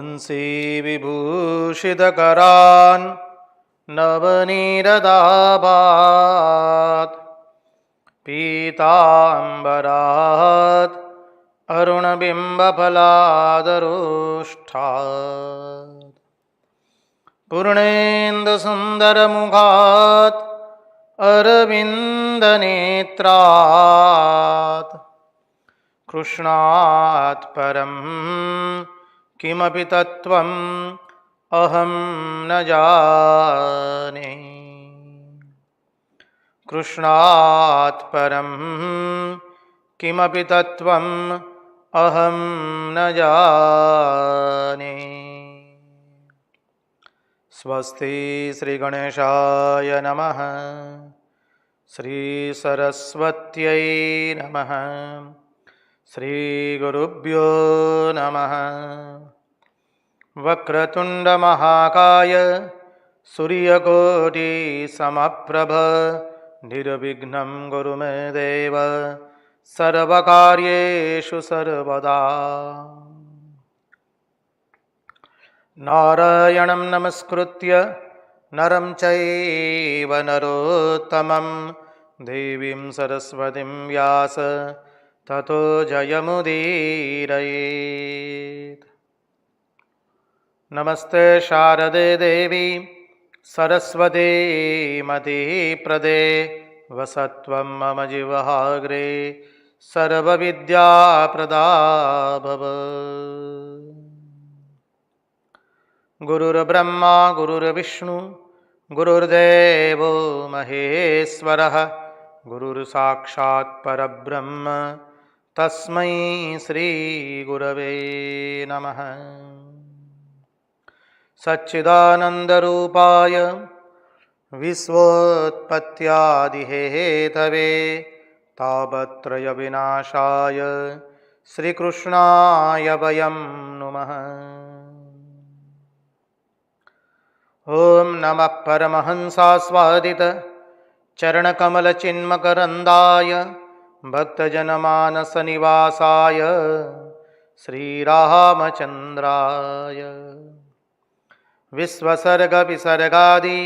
वंशी विभूषितकरान् नवनीरदाभात् पीताम्बरात् अरुणबिम्बफलादरोष्ठात् पूर्णेन्दुसुन्दरमुखात् अरविन्दनेत्रात् कृष्णात् परं किमपि तत्त्वम् अहं न जाने। कृष्णात् परं किमपि तत्त्वम् अहं न जाने। स्वस्ति श्री गणेशाय नमः। श्री सरस्वत्यै नमः। श्री गुरुभ्यो नमः। वक्रतुंड महाकाय सूर्यकोटि समप्रभ निर्विघ्नं कुरु मे देव सर्वकार्येषु सर्वदा। नारायणं नमस्कृत्य नरं चैव नरोत्तमं देवीं सरस्वतीं व्यास ततो जयमुदीरयेत्। नमस्ते शारदे देवी सरस्वती मतिप्रदे वसत्वं मम जीवहाग्रे सर्वविद्याप्रदा भव। गुरुर्ब्रह्मा गुरुर्विष्णु गुरुर्देवो महेश्वरः गुरुर्साक्षात् परब्रह्म तस्मै श्री गुरवे नमः। सच्चिदानन्दरूपाय विश्वोत्पत्त्यादिहेतवे तापत्रयविनाशाय श्रीकृष्णाय वयं नुमः। ॐ नमः परमहंसास्वादित चरणकमलचिन्मकरन्दाय भक्तजनमानसनिवासाय श्रीरामचन्द्राय विश्वसर्गविसर्गादि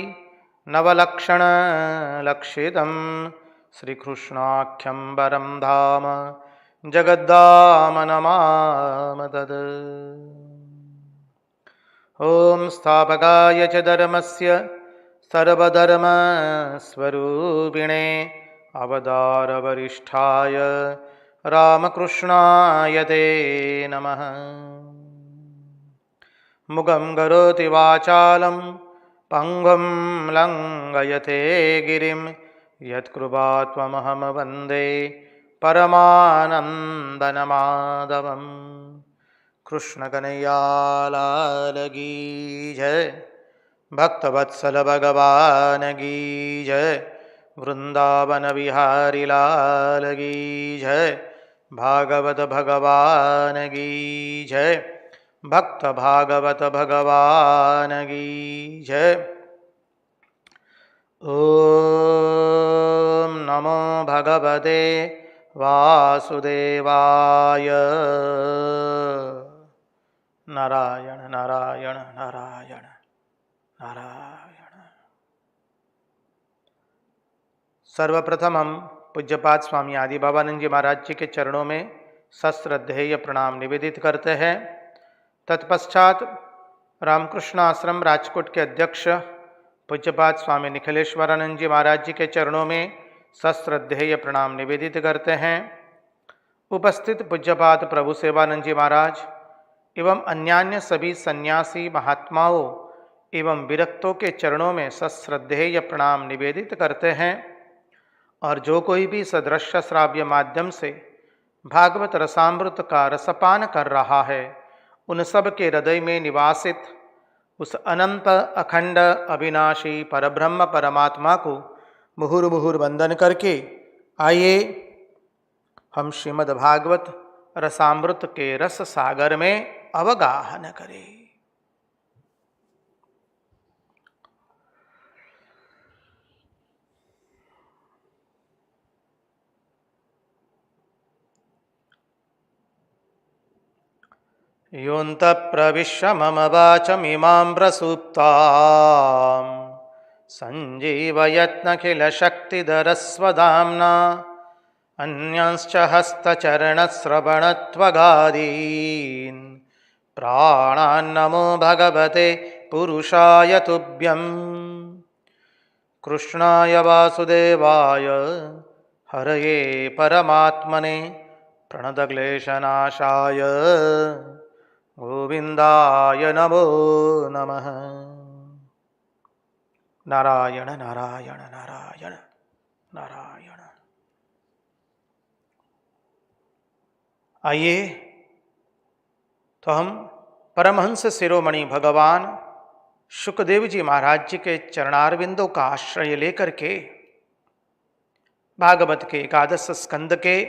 नवलक्षणलक्षितं श्रीकृष्णाख्यं वरं धाम जगद्धाम नमामि तत्। ॐ स्थापकाय च धर्मस्य सर्वधर्मस्वरूपिणे अवतारवरिष्ठाय रामकृष्णाय ते नमः। मुगं करोति वाचालं पङ्गुं लङ्घयते गिरिं यत्कृपात्वमहं वन्दे परमानन्दमाधवम्। कृष्ण कन्हैया लाल की जय। भक्तवत्सल भगवान की जय। वृंदावन बिहारी लाल की जय। भागवत भगवान की जय। भक्त भागवत भगवान की जय। ओम नमो भगवते वासुदेवाय। नारायण नारायण नारायण नारायण। सर्वप्रथम हम पूज्यपाद स्वामी आदि बाबानंद जी महाराज जी के चरणों में सश्रद्धेय प्रणाम निवेदित करते हैं। तत्पश्चात रामकृष्ण आश्रम राजकोट के अध्यक्ष पूज्यपाद स्वामी निखिलेश्वरानंद जी महाराज जी के चरणों में सश्रद्धेय प्रणाम निवेदित करते हैं। उपस्थित पूज्यपाद प्रभु सेवानंद जी महाराज एवं अन्यान्य सभी सन्यासी महात्माओं एवं विरक्तों के चरणों में सश्रद्धेय प्रणाम निवेदित करते हैं। और जो कोई भी सदृश्य श्राव्य माध्यम से भागवत रसामृत का रसपान कर रहा है, उन सब के हृदय में निवासित उस अनंत अखंड अविनाशी परब्रह्म परमात्मा को मुहुर्मुहुर वंदन करके आइए हम श्रीमद् भागवत रसामृत के रस सागर में अवगाहन करें। योऽन्तः प्रविश्य मम वाचमिमां प्रसुप्ताम् सञ्जीवयत्नखिलशक्तिधरस्वधाम्ना अन्यांश्च हस्तचरणश्रवणत्वगादीन् प्राणान्नमो भगवते पुरुषाय तुभ्यम्। कृष्णाय वासुदेवाय हरये परमात्मने प्रणतक्लेशनाशाय गोविन्दाय नमो नमः। नारायण नारायण नारायण नारायण। आइए तो हम परमहंस शिरोमणि भगवान शुकदेव जी महाराज जी के चरणारविंदों का आश्रय लेकर के भागवत के एकादश स्कंद के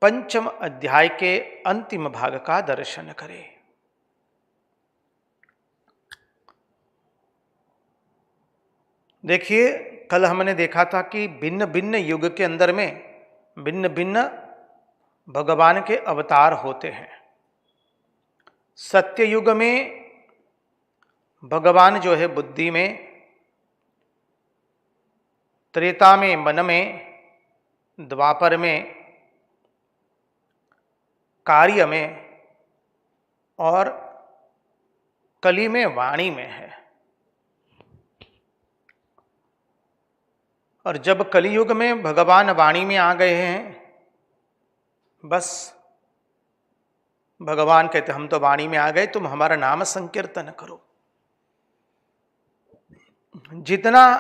पंचम अध्याय के अंतिम भाग का दर्शन करें। देखिए, कल हमने देखा था कि भिन्न भिन्न युग के अंदर में भिन्न भिन्न भगवान के अवतार होते हैं। सत्य युग में भगवान जो है बुद्धि में, त्रेता में मन में, द्वापर में कार्य में और कली में वाणी में है। और जब कलियुग में भगवान वाणी में आ गए हैं, बस भगवान कहते हम तो वाणी में आ गए, तुम हमारा नाम संकीर्तन करो। जितना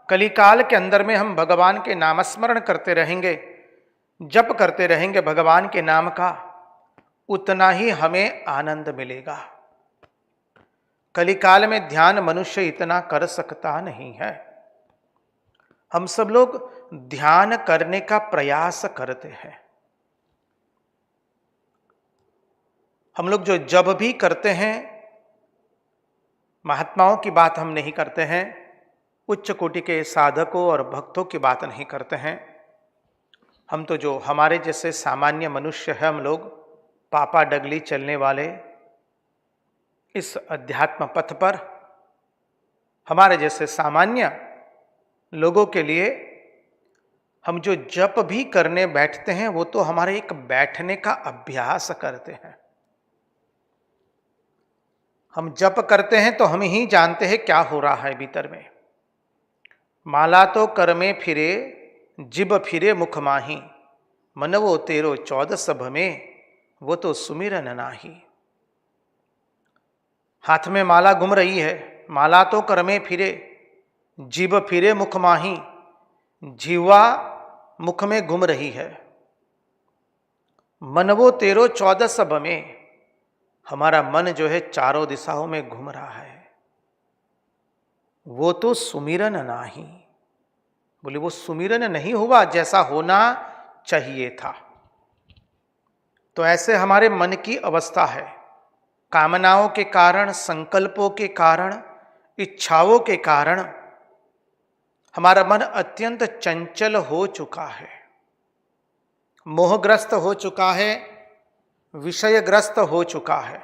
कलिकाल के अंदर में हम भगवान के नामस्मरण करते रहेंगे, जप करते रहेंगे भगवान के नाम का, उतना ही हमें आनंद मिलेगा। कलिकाल में ध्यान मनुष्य इतना कर सकता नहीं है। हम सब लोग ध्यान करने का प्रयास करते हैं। हम लोग जो जब भी करते हैं, महात्माओं की बात हम नहीं करते हैं, उच्च कोटि के साधकों और भक्तों की बात नहीं करते हैं। हम तो जो हमारे जैसे सामान्य मनुष्य है, हम लोग पापा डगली चलने वाले, इस अध्यात्म पथ पर हमारे जैसे सामान्य लोगों के लिए हम जो जप भी करने बैठते हैं, वो तो हमारे एक बैठने का अभ्यास करते हैं। हम जप करते हैं तो हम ही जानते हैं क्या हो रहा है भीतर में। माला तो कर में फिरे, जिब फिरे मुख माही, मन वो तेरो 14 सभ में, वो तो सुमिरन नाही। हाथ में माला घूम रही है, माला तो कर में फिरे, जीभ फिरे मुख माही, जीवा मुख में घूम रही है। मन वो तेरो 14 सभ में, हमारा मन जो है चारों दिशाओं में घूम रहा है। वो तो सुमिरन नाही, बोले वो सुमिरन नहीं हुआ जैसा होना चाहिए था। तो ऐसे हमारे मन की अवस्था है। कामनाओं के कारण, संकल्पों के कारण, इच्छाओं के कारण हमारा मन अत्यंत चंचल हो चुका है, मोहग्रस्त हो चुका है, विषयग्रस्त हो चुका है।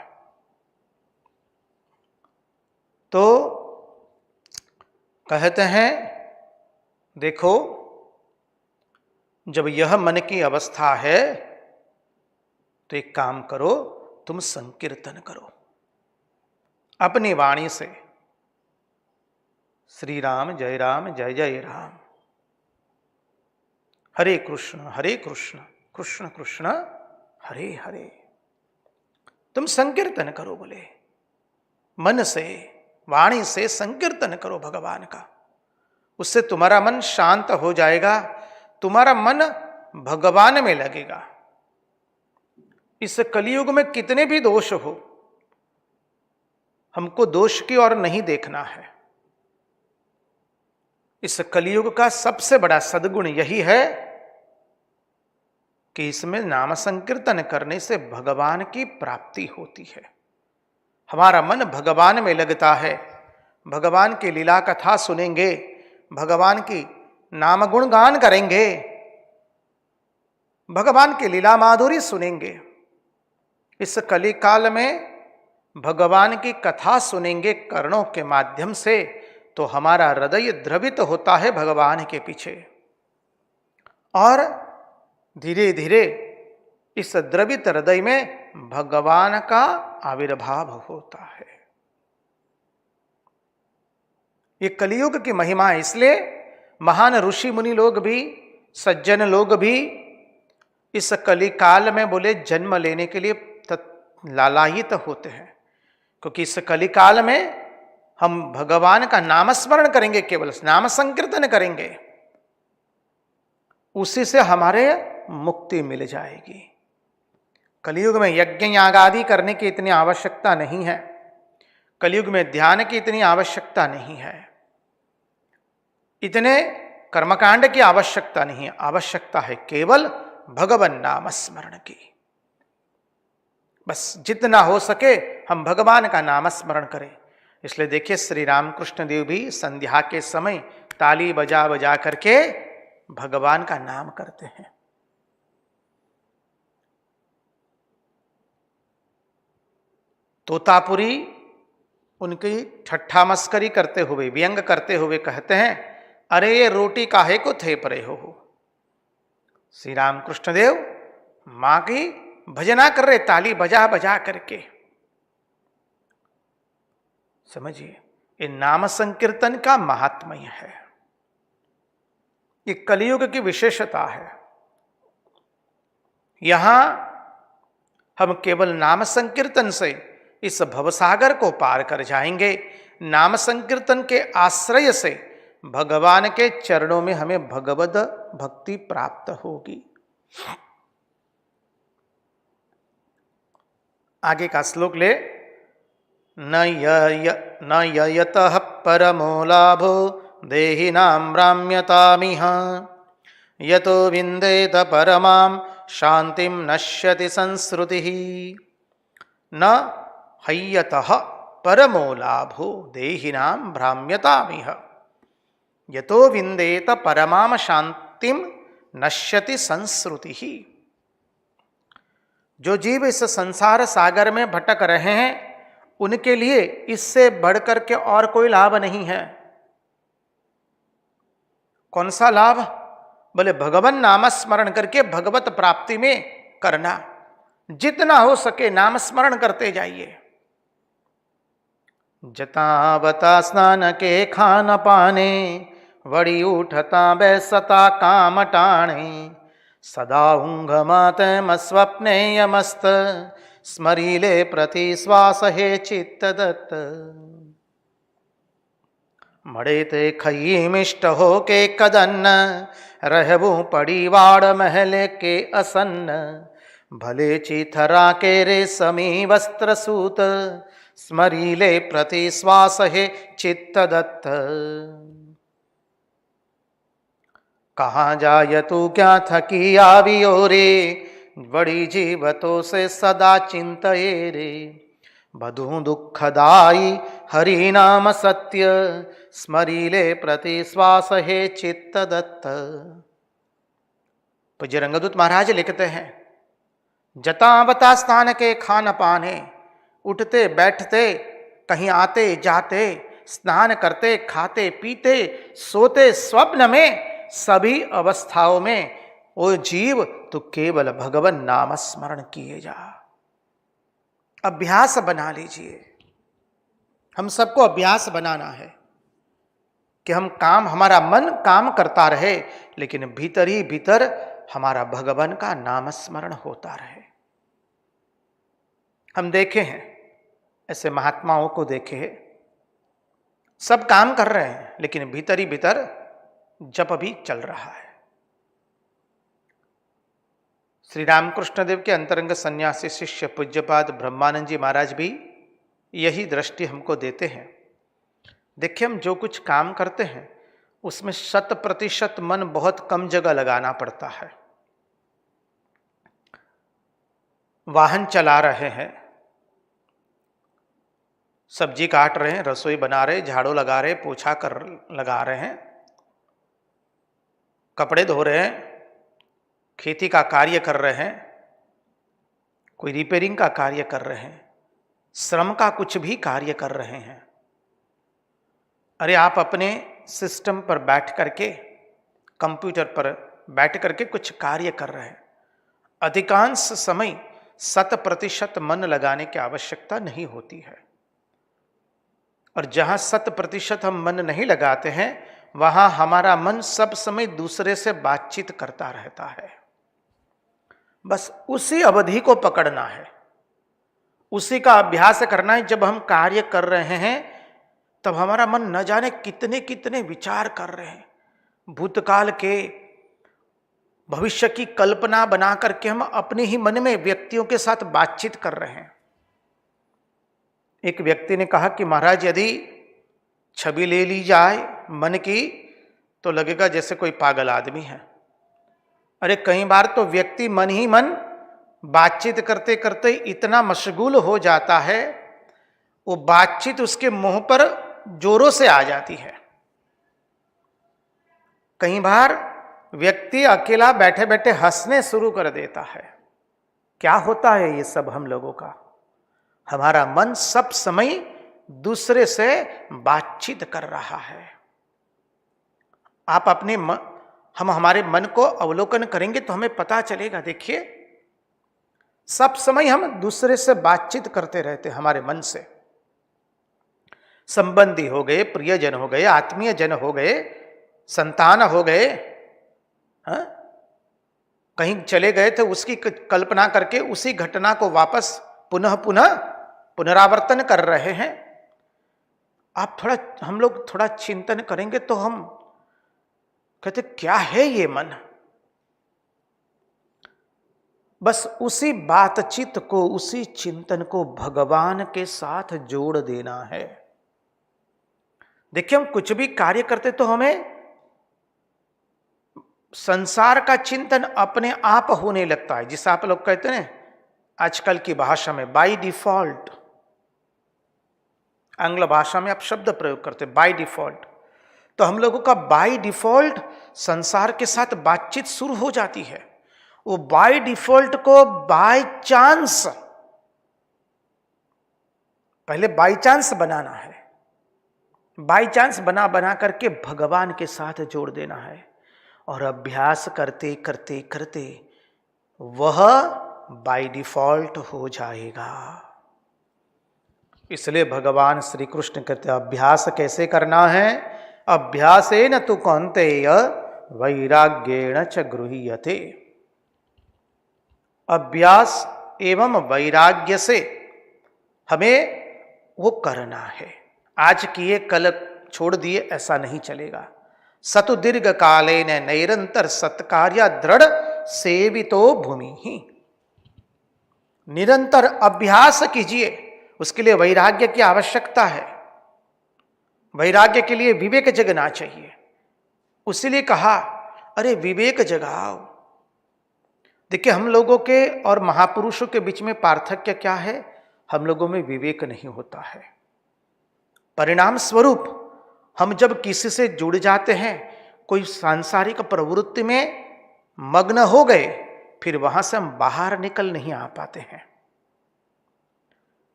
तो कहते हैं, देखो जब यह मन की अवस्था है तो एक काम करो, तुम संकीर्तन करो अपनी वाणी से। श्री राम जय जय राम, हरे कृष्ण कृष्ण कृष्ण हरे हरे। तुम संकीर्तन करो, बोले मन से, वाणी से संकीर्तन करो भगवान का। उससे तुम्हारा मन शांत हो जाएगा, तुम्हारा मन भगवान में लगेगा। इस कलियुग में कितने भी दोष हो, हमको दोष की ओर नहीं देखना है। इस कलियुग का सबसे बड़ा सद्गुण यही है कि इसमें नाम संकीर्तन करने से भगवान की प्राप्ति होती है। हमारा मन भगवान में लगता है, भगवान की लीला कथा सुनेंगे, भगवान की नाम गुणगान करेंगे, भगवान की लीला माधुरी सुनेंगे, इस कली काल में भगवान की कथा सुनेंगे कर्णों के माध्यम से तो हमारा हृदय द्रवित होता है भगवान के पीछे, और धीरे धीरे इस द्रवित हृदय में भगवान का आविर्भाव होता है। ये कलियुग की महिमा है। इसलिए महान ऋषि मुनि लोग भी, सज्जन लोग भी इस कली काल में बोले जन्म लेने के लिए लालायित होते हैं, क्योंकि इस कली काल में हम भगवान का नामस्मरण करेंगे, केवल नाम संकीर्तन करेंगे, उसी से हमारे मुक्ति मिल जाएगी। कलियुग में यज्ञ याग आदि करने की इतनी आवश्यकता नहीं है, कलियुग में ध्यान की इतनी आवश्यकता नहीं है, इतने कर्मकांड की आवश्यकता नहीं है। आवश्यकता है केवल भगवान नाम स्मरण की। बस जितना हो सके हम भगवान का नाम स्मरण करें। इसलिए देखिए श्री रामकृष्ण देव भी संध्या के समय ताली बजा बजा करके भगवान का नाम करते हैं। तोतापुरी उनकी ठट्ठा मस्करी करते हुए, व्यंग करते हुए कहते हैं, अरे ये रोटी काहे को थेप रहे हो। श्री रामकृष्ण देव मां की भजना कर रहे, ताली बजा बजा करके। समझिए, ये नाम संकीर्तन का महात्म्य है, ये कलियुग की विशेषता है। यहां हम केवल नाम संकीर्तन से इस भवसागर को पार कर जाएंगे। नाम संकीर्तन के आश्रय से भगवान के चरणों में हमें भगवद भक्ति प्राप्त होगी। आगे का श्लोक ले, न ययतः परमो लाभो देहिनां राम्यतामिह यतो विन्देत परमां शांतिं नश्यति संस्रुतिः। न हयतः परमो लाभो देहिनां भ्राम्यतामिह यतो विन्देत परमां शांतिं नश्यति संस्रुतिः। जो जीव इस संसार सागर में भटक रहे हैं उनके लिए इससे बढ़कर के और कोई लाभ नहीं है। कौन सा लाभ? बोले भगवान नाम स्मरण करके भगवत प्राप्ति में करना। जितना हो सके नाम स्मरण करते जाइए। जतावता स्नान के खान पाने वड़ी उठता बैसता काम टाणे सदा ऊंघमातम स्वप्ने यमस्त स्मरीले प्रति श्वास हे चित्त दत्त। मड़े ते खई मिष्ट हो के कदन्न रहबू पड़ी वाड़ महले के असन्न भले चिथरा के रेशमी वस्त्र सूत स्मरीले प्रति श्वास हे चित्त दत्त। कहाँ जाय तू क्या थकी आवियो रे बड़ी जीवतों से सदा चिंतये रे बधु दुखदाई हरि नाम सत्य स्मरीले प्रति श्वास हे चित्त दत्त। पूज्य रंगदूत महाराज लिखते हैं, जतावता स्नान के खान पाने, उठते बैठते कहीं आते जाते, स्नान करते खाते पीते सोते स्वप्न में, सभी अवस्थाओं में ओ जीव तो केवल भगवान नाम स्मरण किए जा। अभ्यास बना लीजिए। हम सबको अभ्यास बनाना है कि हमारा मन काम करता रहे लेकिन भीतर ही भीतर हमारा भगवान का नाम स्मरण होता रहे। हम देखे हैं ऐसे महात्माओं को, देखे हैं सब काम कर रहे हैं लेकिन भीतर ही भीतर जप भी चल रहा है। श्री रामकृष्ण देव के अंतरंग सन्यासी शिष्य पूज्यपाद ब्रह्मानंद जी महाराज भी यही दृष्टि हमको देते हैं। देखिए, हम जो कुछ काम करते हैं उसमें 100% मन बहुत कम जगह लगाना पड़ता है। वाहन चला रहे हैं, सब्जी काट रहे हैं, रसोई बना रहे, झाड़ू लगा रहे, पोछा कर लगा रहे हैं, कपड़े धो रहे हैं, खेती का कार्य कर रहे हैं, कोई रिपेयरिंग का कार्य कर रहे हैं, श्रम का कुछ भी कार्य कर रहे हैं। अरे आप अपने सिस्टम पर बैठ करके, कंप्यूटर पर बैठ करके कुछ कार्य कर रहे हैं, अधिकांश समय 100% मन लगाने की आवश्यकता नहीं होती है। और जहां 100% हम मन नहीं लगाते हैं, वहां हमारा मन सब समय दूसरे से बातचीत करता रहता है। बस उसी अवधि को पकड़ना है, उसी का अभ्यास करना है। जब हम कार्य कर रहे हैं तब हमारा मन न जाने कितने कितने विचार कर रहे हैं, भूतकाल के, भविष्य की कल्पना बना करके हम अपने ही मन में व्यक्तियों के साथ बातचीत कर रहे हैं। एक व्यक्ति ने कहा कि महाराज यदि छवि ले ली जाए मन की तो लगेगा जैसे कोई पागल आदमी है। अरे कई बार तो व्यक्ति मन ही मन बातचीत करते करते इतना मशगूल हो जाता है, वो बातचीत उसके मुंह पर जोरों से आ जाती है। कई बार व्यक्ति अकेला बैठे बैठे हंसने शुरू कर देता है। क्या होता है ये सब हम लोगों का? हमारा मन सब समय दूसरे से बातचीत कर रहा है। आप अपने हम हमारे मन को अवलोकन करेंगे तो हमें पता चलेगा। देखिए, सब समय हम दूसरे से बातचीत करते रहते हैं। हमारे मन से संबंधी हो गए, प्रियजन हो गए, आत्मीय जन हो गए, संतान हो गए, कहीं चले गए थे, उसकी कल्पना करके उसी घटना को वापस पुनः पुनः पुनरावर्तन कर रहे हैं। हम लोग थोड़ा चिंतन करेंगे तो हम कहते क्या है ये मन? बस उसी बातचीत को, उसी चिंतन को भगवान के साथ जोड़ देना है। देखिए, हम कुछ भी कार्य करते तो हमें संसार का चिंतन अपने आप होने लगता है, जिसे आप लोग कहते हैं आजकल की भाषा में बाय डिफॉल्ट। आंग्ल भाषा में आप शब्द प्रयोग करते बाय डिफॉल्ट। तो हम लोगों का बाय डिफॉल्ट संसार के साथ बातचीत शुरू हो जाती है। वो बाय डिफॉल्ट को बाय चांस, पहले बाय चांस बनाना है, बाय चांस बना बना करके भगवान के साथ जोड़ देना है। और अभ्यास करते करते करते वह बाय डिफॉल्ट हो जाएगा। इसलिए भगवान श्री कृष्ण कहते हैं अभ्यास कैसे करना है? अभ्यासेन तु कौन्तेय वैराग्येण च गृह्यते। अभ्यास एवं वैराग्य से हमें वो करना है। आज किए कल छोड़ दिए ऐसा नहीं चलेगा। सतु दीर्घ कालेन निरंतर सत्कार्य दृढ़ सेवितो भूमि ही। निरंतर अभ्यास कीजिए, उसके लिए वैराग्य की आवश्यकता है। वैराग्य के लिए विवेक जगना चाहिए। उसीलिए कहा अरे विवेक जगाओ। देखिए, हम लोगों के और महापुरुषों के बीच में पार्थक्य क्या है? हम लोगों में विवेक नहीं होता है। परिणाम स्वरूप हम जब किसी से जुड़ जाते हैं, कोई सांसारिक प्रवृत्ति में मग्न हो गए, फिर वहां से हम बाहर निकल नहीं आ पाते हैं।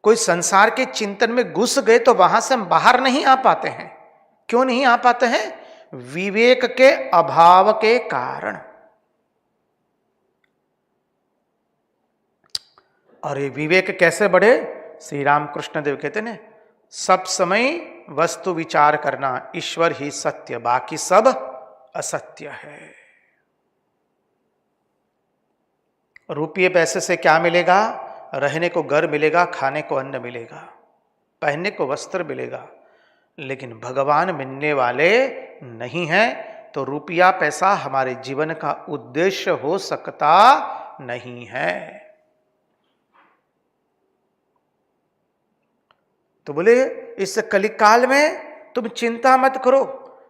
कोई संसार के चिंतन में घुस गए तो वहां से हम बाहर नहीं आ पाते हैं। क्यों नहीं आ पाते हैं? विवेक के अभाव के कारण। और ये विवेक कैसे बढ़े? श्री राम कृष्ण देव कहते हैं सब समय वस्तु विचार करना, ईश्वर ही सत्य, बाकी सब असत्य है। रुपये पैसे से क्या मिलेगा? रहने को घर मिलेगा, खाने को अन्न मिलेगा, पहनने को वस्त्र मिलेगा, लेकिन भगवान मिलने वाले नहीं हैं। तो रुपया पैसा हमारे जीवन का उद्देश्य हो सकता नहीं है। तो बोले इस कलिकाल में तुम चिंता मत करो,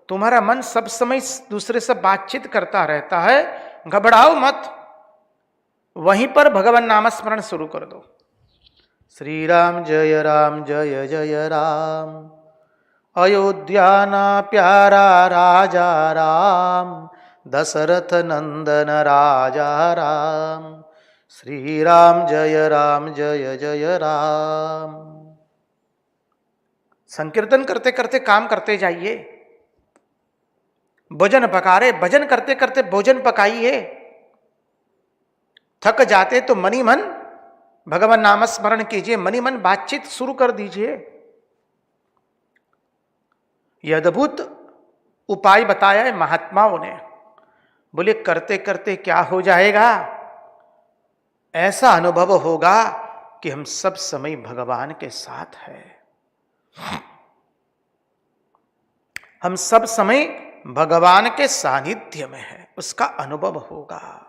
तुम्हारा मन सब समय दूसरे से बातचीत करता रहता है, घबराओ मत, वहीं पर भगवान नाम स्मरण शुरू कर दो। श्री राम जय जय राम, अयोध्या ना प्यारा राजा राम, दशरथ नंदन राजा राम, श्री राम जय जय राम। संकीर्तन करते करते काम करते जाइए, भोजन पका रहे भजन करते करते भोजन पकाइए, थक जाते तो मनी मन भगवान नाम स्मरण कीजिए, मनी मन बातचीत शुरू कर दीजिए। यह अद्भुत उपाय बताया है महात्माओं ने। बोले करते करते क्या हो जाएगा, ऐसा अनुभव होगा कि हम सब समय भगवान के साथ हैं, हम सब समय भगवान के सानिध्य में है, उसका अनुभव होगा।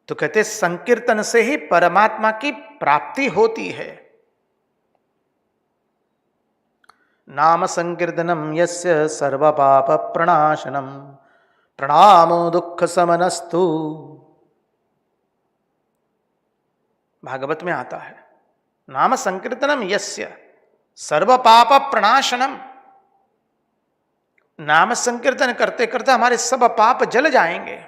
तो कहते संकीर्तन से ही परमात्मा की प्राप्ति होती है। नाम संकीर्तनम यस्य सर्व पाप प्रणाशनम प्रणामो दुख समनस्तु। भागवत में आता है, नाम संकीर्तनम यस्य सर्व पाप प्रणाशनम। नाम संकीर्तन करते करते हमारे सब पाप जल जाएंगे।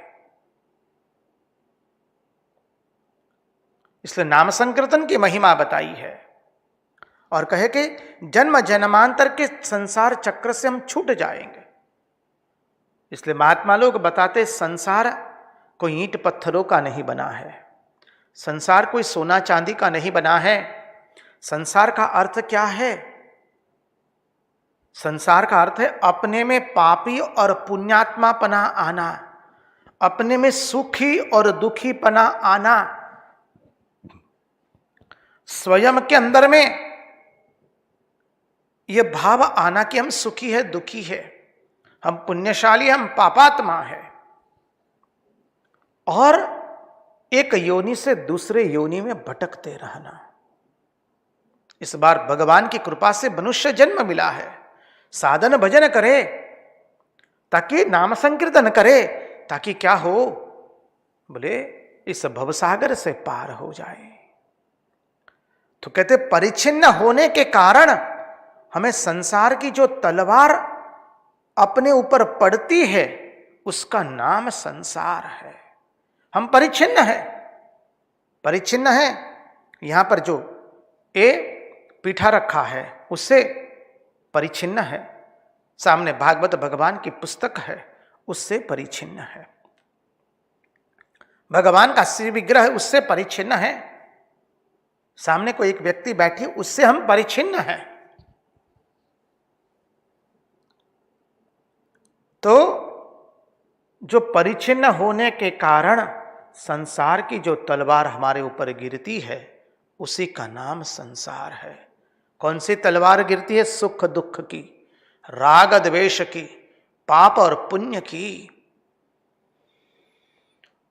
इसलिए नाम संकीर्तन की महिमा बताई है और कहे कि जन्म जन्मांतर के संसार चक्र से हम छूट जाएंगे। इसलिए महात्मा लोग बताते संसार कोई ईंट पत्थरों का नहीं बना है, संसार कोई सोना चांदी का नहीं बना है। संसार का अर्थ क्या है? संसार का अर्थ है अपने में पापी और पुण्यात्मा पना आना, अपने में सुखी और दुखी पना आना, स्वयं के अंदर में यह भाव आना कि हम सुखी है दुखी है, हम पुण्यशाली हम पापात्मा है, और एक योनि से दूसरे योनि में भटकते रहना। इस बार भगवान की कृपा से मनुष्य जन्म मिला है, साधन भजन करे, ताकि नाम संकीर्तन करे, ताकि क्या हो, बोले इस भवसागर से पार हो जाए। तो कहते परिच्छिन्न होने के कारण हमें संसार की जो तलवार अपने ऊपर पड़ती है उसका नाम संसार है। हम परिच्छिन्न है, परिच्छिन्न है। यहां पर जो ए पीठा रखा है उससे परिच्छिन्न है, सामने भागवत भगवान की पुस्तक है उससे परिच्छिन्न है, भगवान का श्री विग्रह उससे परिच्छिन्न है, सामने कोई एक व्यक्ति बैठी उससे हम परिच्छिन्न हैं। तो जो परिच्छिन्न होने के कारण संसार की जो तलवार हमारे ऊपर गिरती है उसी का नाम संसार है। कौन सी तलवार गिरती है? सुख दुख की, राग द्वेष की, पाप और पुण्य की।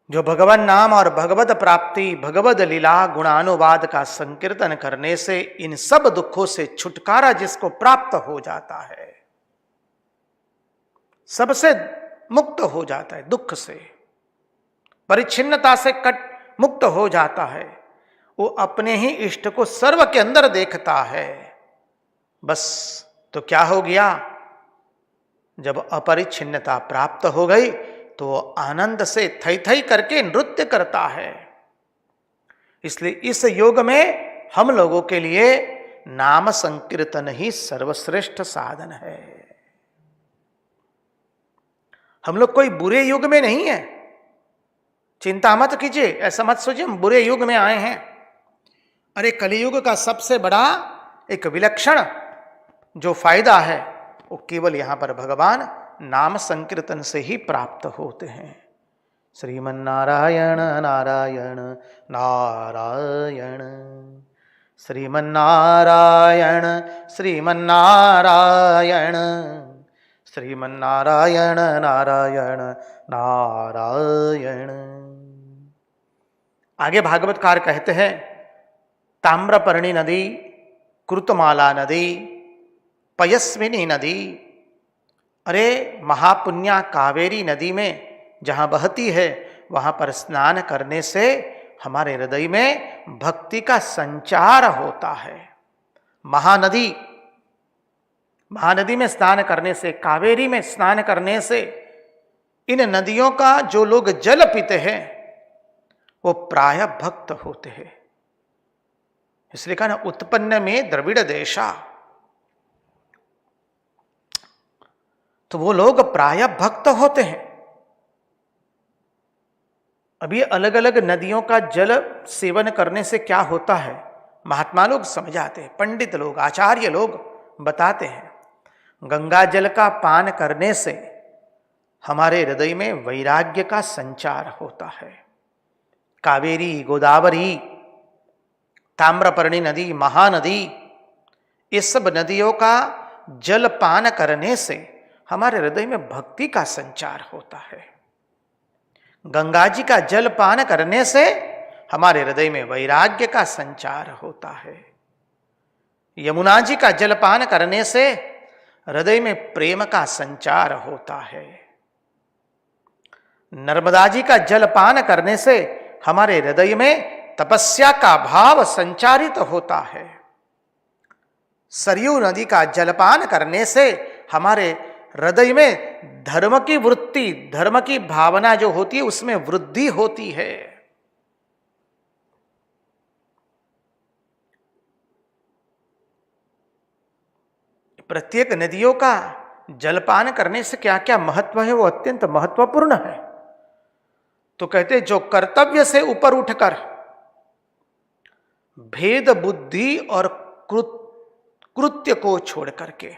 जो भगवान नाम और भगवत प्राप्ति, भगवत लीला गुणानुवाद का संकीर्तन करने से इन सब दुखों से छुटकारा जिसको प्राप्त हो जाता है, सबसे मुक्त हो जाता है, दुख से परिच्छिन्नता से मुक्त हो जाता है, वो अपने ही इष्ट को सर्व के अंदर देखता है। बस तो क्या हो गया, जब अपरिच्छिन्नता प्राप्त हो गई तो वो आनंद से थई थई करके नृत्य करता है। इसलिए इस योग में हम लोगों के लिए नाम संकीर्तन ही सर्वश्रेष्ठ साधन है। हम लोग कोई बुरे युग में नहीं है, चिंता मत कीजिए, ऐसा मत सोचिए हम बुरे युग में आए हैं। अरे कलियुग का सबसे बड़ा एक विलक्षण जो फायदा है वो केवल यहां पर भगवान नाम संकीर्तन से ही प्राप्त होते हैं। श्रीमन्नारायण नारायण नारायण, श्रीमन्नारायण श्रीमन्नारायण, श्रीमन्नारायण नारायण नारायण। आगे भागवतकार कहते हैं ताम्रपर्णी नदी, कृतमाला नदी, पयस्विनी नदी, अरे महापुण्या कावेरी नदी में जहाँ बहती है वहाँ पर स्नान करने से हमारे हृदय में भक्ति का संचार होता है। महानदी, महानदी में स्नान करने से, कावेरी में स्नान करने से, इन नदियों का जो लोग जल पीते हैं वो प्राय भक्त होते हैं। इसलिए कहा ना, उत्पन्न में द्रविड़ देशा, तो वो लोग प्राय भक्त होते हैं। अभी अलग अलग नदियों का जल सेवन करने से क्या होता है, महात्मा लोग समझाते हैं, पंडित लोग, आचार्य लोग बताते हैं। गंगा जल का पान करने से हमारे हृदय में वैराग्य का संचार होता है। कावेरी, गोदावरी, ताम्रपर्णी नदी, महानदी, इस सब नदियों का जल पान करने से हमारे हृदय में भक्ति का संचार होता है। गंगा जी का जल पान करने से हमारे हृदय में वैराग्य का संचार होता है। यमुना जी का जल पान करने से हृदय में प्रेम का संचार होता है। नर्मदा जी का जल पान करने से हमारे हृदय में तपस्या का भाव संचारित होता है। सरयू नदी का जलपान करने से हमारे हृदय में धर्म की वृत्ति, धर्म की भावना जो होती है उसमें वृद्धि होती है। प्रत्येक नदियों का जलपान करने से क्या क्या महत्व है, वो अत्यंत महत्वपूर्ण है। तो कहते जो कर्तव्य से ऊपर उठकर भेद बुद्धि और कृत्य को छोड़ करके,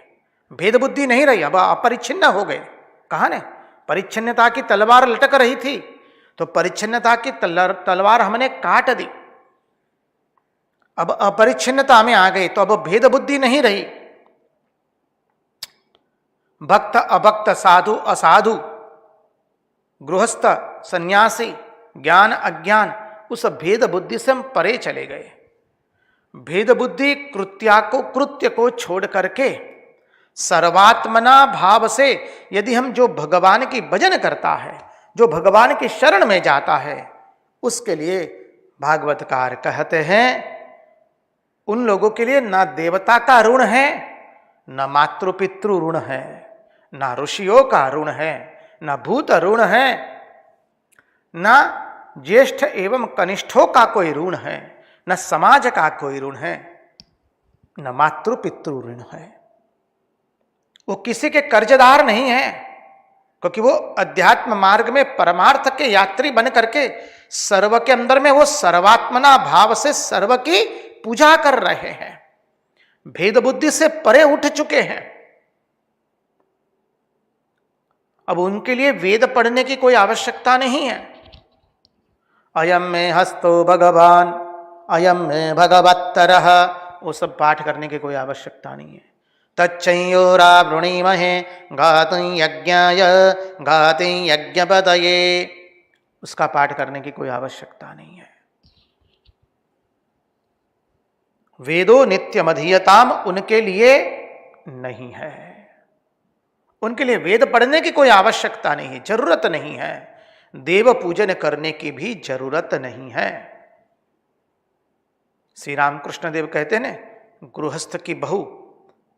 भेद बुद्धि नहीं रही, अब अपरिच्छिन्न हो गए। कहा ने परिच्छिन्नता की तलवार लटक रही थी, तो परिच्छिन्नता की तलवार हमने काट दी, अब अपरिच्छिन्नता में आ गए, तो अब भेद बुद्धि नहीं रही। भक्त अभक्त, साधु असाधु, गृहस्थ सन्यासी, ज्ञान अज्ञान, उस भेद बुद्धि से हम परे चले गए। भेद बुद्धि कृत्य को छोड़ करके सर्वात्मना भाव से यदि हम जो भगवान की भजन करता है, जो भगवान की शरण में जाता है, उसके लिए भागवतकार कहते हैं उन लोगों के लिए ना देवता का ऋण है, न मातृपितृ ऋण है, ना ऋषियों का ऋण है, न भूत ऋण है, न ज्येष्ठ एवं कनिष्ठों का कोई ऋण है, न समाज का कोई ऋण है, न मातृ पितृ ऋण है। वो किसी के कर्जदार नहीं है, क्योंकि वो अध्यात्म मार्ग में परमार्थ के यात्री बन करके सर्व के अंदर में वो सर्वात्मना भाव से सर्व की पूजा कर रहे हैं, भेद बुद्धि से परे उठ चुके हैं। अब उनके लिए वेद पढ़ने की कोई आवश्यकता नहीं है। अयम में हस्तो भगवान, अयम में भगवत्तरः, वो सब पाठ करने की कोई आवश्यकता नहीं है। तच्चयोरावृणीमहे गातुं यज्ञाय गातुं यज्ञपतये, उसका पाठ करने की कोई आवश्यकता नहीं है। वेदो नित्यमधीयताम उनके लिए नहीं है, उनके लिए वेद पढ़ने की कोई आवश्यकता नहीं है, जरूरत नहीं है। देव पूजन करने की भी जरूरत नहीं है। श्री रामकृष्ण देव कहते हैं, गृहस्थ की बहू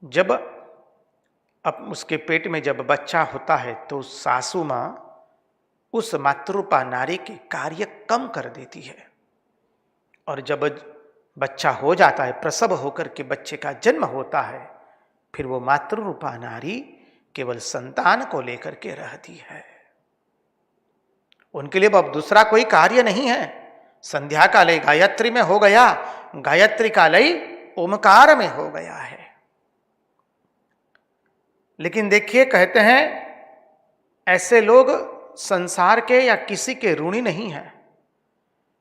जब अब उसके पेट में जब बच्चा होता है तो सासू मां उस मातृरूपा नारी के कार्य कम कर देती है, और जब बच्चा हो जाता है, प्रसव होकर के बच्चे का जन्म होता है, फिर वो मातृरूपा नारी केवल संतान को लेकर के रहती है। उनके लिए अब दूसरा कोई कार्य नहीं है। संध्या का लय गायत्री में हो गया, गायत्री का लय ओमकार में हो गया है। लेकिन देखिए, कहते हैं ऐसे लोग संसार के या किसी के ऋणी नहीं है,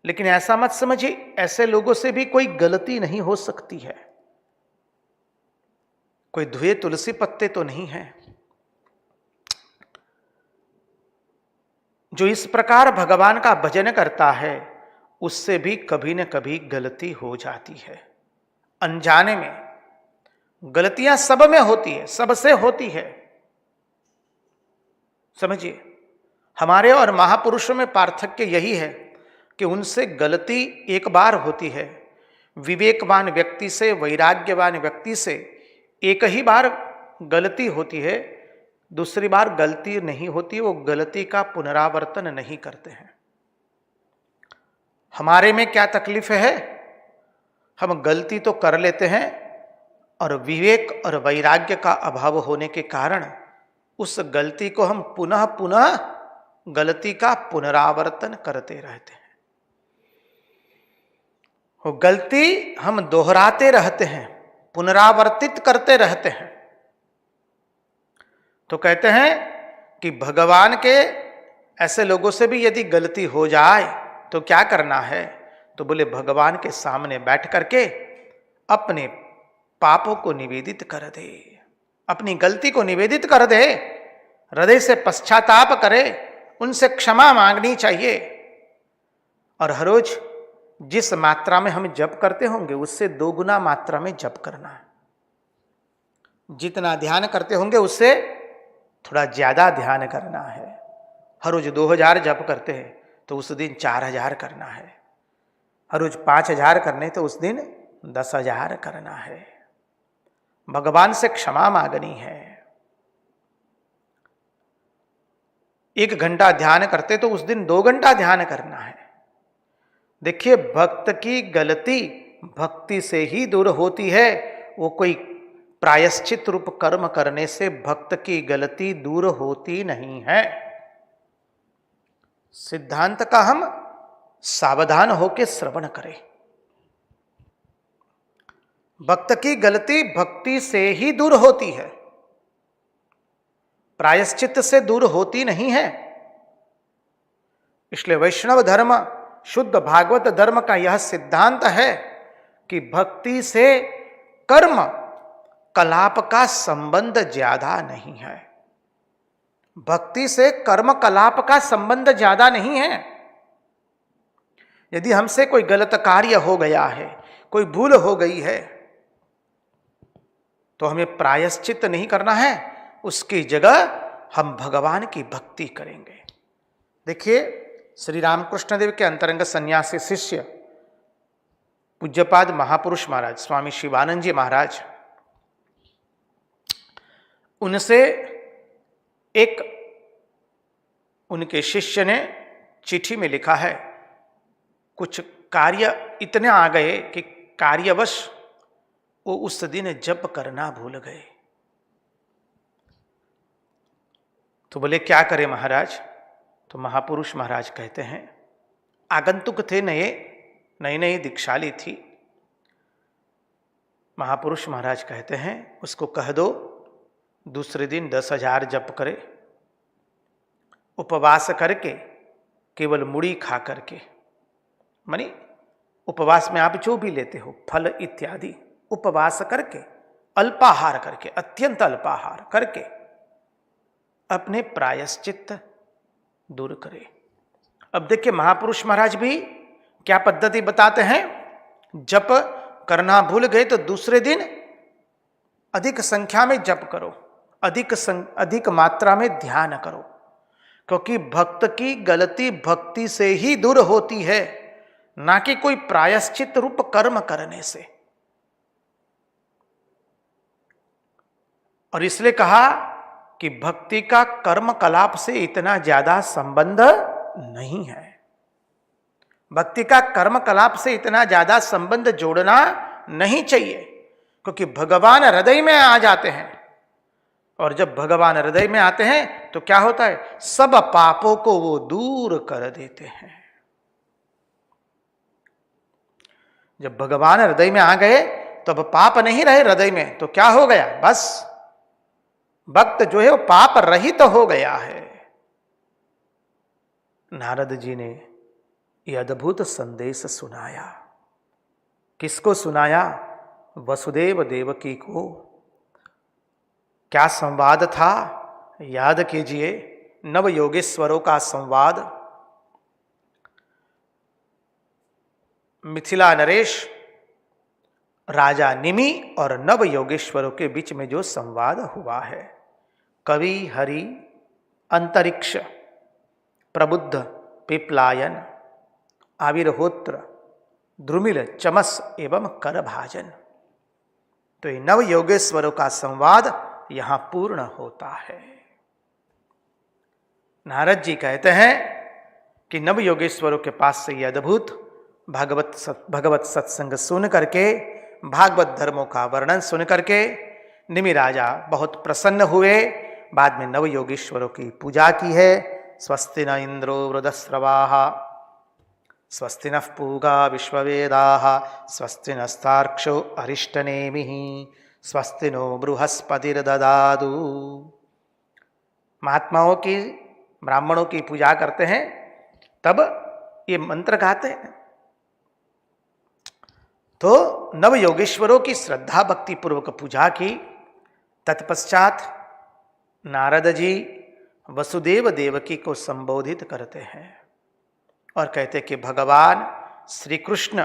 लेकिन ऐसा मत समझिए ऐसे लोगों से भी कोई गलती नहीं हो सकती है। कोई धुए तुलसी पत्ते तो नहीं है। जो इस प्रकार भगवान का भजन करता है उससे भी कभी न कभी गलती हो जाती है। अनजाने में गलतियां सब में होती है, सबसे होती है। समझिए, हमारे और महापुरुषों में पार्थक्य यही है कि उनसे गलती एक बार होती है। विवेकवान व्यक्ति से, वैराग्यवान व्यक्ति से एक ही बार गलती होती है, दूसरी बार गलती नहीं होती। वो गलती का पुनरावर्तन नहीं करते हैं। हमारे में क्या तकलीफ है, हम गलती तो कर लेते हैं और विवेक और वैराग्य का अभाव होने के कारण उस गलती को हम पुनः पुनः गलती का पुनरावर्तन करते रहते हैं। वो गलती हम दोहराते रहते हैं, पुनरावर्तित करते रहते हैं। तो कहते हैं कि भगवान के ऐसे लोगों से भी यदि गलती हो जाए तो क्या करना है, तो बोले भगवान के सामने बैठ करके अपने पापों को निवेदित कर दे, अपनी गलती को निवेदित कर दे, हृदय से पश्चाताप करे, उनसे क्षमा मांगनी चाहिए। और हर रोज जिस मात्रा में हम जप करते होंगे उससे 2 गुना मात्रा में जप करना है। जितना ध्यान करते होंगे उससे थोड़ा ज्यादा ध्यान करना है। हर रोज 2000 जप करते हैं तो उस दिन 4000 करना है। हर रोज 5000 करने तो उस दिन 10,000 करना है। भगवान से क्षमा मांगनी है। 1 घंटा ध्यान करते तो उस दिन 2 घंटा ध्यान करना है। देखिए, भक्त की गलती भक्ति से ही दूर होती है। वो कोई प्रायश्चित रूप कर्म करने से भक्त की गलती दूर होती नहीं है। सिद्धांत का हम सावधान होकर श्रवण करें। भक्त की गलती भक्ति से ही दूर होती है, प्रायश्चित से दूर होती नहीं है। इसलिए वैष्णव धर्म, शुद्ध भागवत धर्म का यह सिद्धांत है कि भक्ति से कर्म कलाप का संबंध ज्यादा नहीं है। भक्ति से कर्म कलाप का संबंध ज्यादा नहीं है। यदि हमसे कोई गलत कार्य हो गया है, कोई भूल हो गई है, तो हमें प्रायश्चित नहीं करना है, उसकी जगह हम भगवान की भक्ति करेंगे। देखिए, श्री रामकृष्ण देव के अंतरंग सन्यासी शिष्य पूज्यपाद महापुरुष महाराज स्वामी शिवानंद जी महाराज, उनसे एक उनके शिष्य ने चिट्ठी में लिखा है, कुछ कार्य इतने आ गए कि कार्यवश वो उस दिन जप करना भूल गए। तो बोले क्या करें महाराज? तो महापुरुष महाराज कहते हैं, आगंतुक थे, नई नई दीक्षाली थी। महापुरुष महाराज कहते हैं उसको कह दो दूसरे दिन 10,000 जप करे, उपवास करके, केवल मुड़ी खा करके, मानी उपवास में आप जो भी लेते हो फल इत्यादि, उपवास करके, अल्पाहार करके, अत्यंत अल्पाहार करके अपने प्रायश्चित दूर करे। अब देखिए, महापुरुष महाराज भी क्या पद्धति बताते हैं, जप करना भूल गए तो दूसरे दिन अधिक संख्या में जप करो, अधिक मात्रा में ध्यान करो, क्योंकि भक्त की गलती भक्ति से ही दूर होती है, ना कि कोई प्रायश्चित रूप कर्म करने से। और इसलिए कहा कि भक्ति का कर्म कलाप से इतना ज्यादा संबंध नहीं है। भक्ति का कर्म कलाप से इतना ज्यादा संबंध जोड़ना नहीं चाहिए, क्योंकि भगवान हृदय में आ जाते हैं। और जब भगवान हृदय में आते हैं तो क्या होता है, सब पापों को वो दूर कर देते हैं। जब भगवान हृदय में आ गए तो अब पाप नहीं रहे हृदय में, तो क्या हो गया, बस भक्त जो है वो पाप रहित हो गया है। नारद जी ने यह अद्भुत संदेश सुनाया। किसको सुनाया? वसुदेव देवकी को। क्या संवाद था, याद कीजिए, नव योगेश्वरों का संवाद। मिथिला नरेश, राजा निमि और नव योगेश्वरों के बीच में जो संवाद हुआ है, कवि हरि, अंतरिक्ष, प्रबुद्ध, पिपलायन, आविर्होत्र, द्रुमिल, चमस एवं करभाजन, तो ये नव योगेश्वरों का संवाद यहां पूर्ण होता है। नारद जी कहते हैं कि नव योगेश्वरों के पास से यह अद्भुत भगवत सत्संग सुन करके, भागवत धर्मों का वर्णन सुन करके निमि राजा बहुत प्रसन्न हुए। बाद में नव योगीश्वरों की पूजा की है। स्वस्ति न इंद्रो वृदस्रवाः, स्वस्ति नः पूगा विश्ववेदाः, स्वस्ति नस्तार्क्ष्यो अरिष्टनेमिः, स्वस्ति नो बृहस्पतिर्ददातु। महात्माओं की, ब्राह्मणों की पूजा करते हैं, तब ये मंत्र गाते हैं। तो नव योगेश्वरों की श्रद्धा भक्ति पूर्वक पूजा की। तत्पश्चात नारद जी वसुदेव देवकी को संबोधित करते हैं और कहते कि भगवान श्री कृष्ण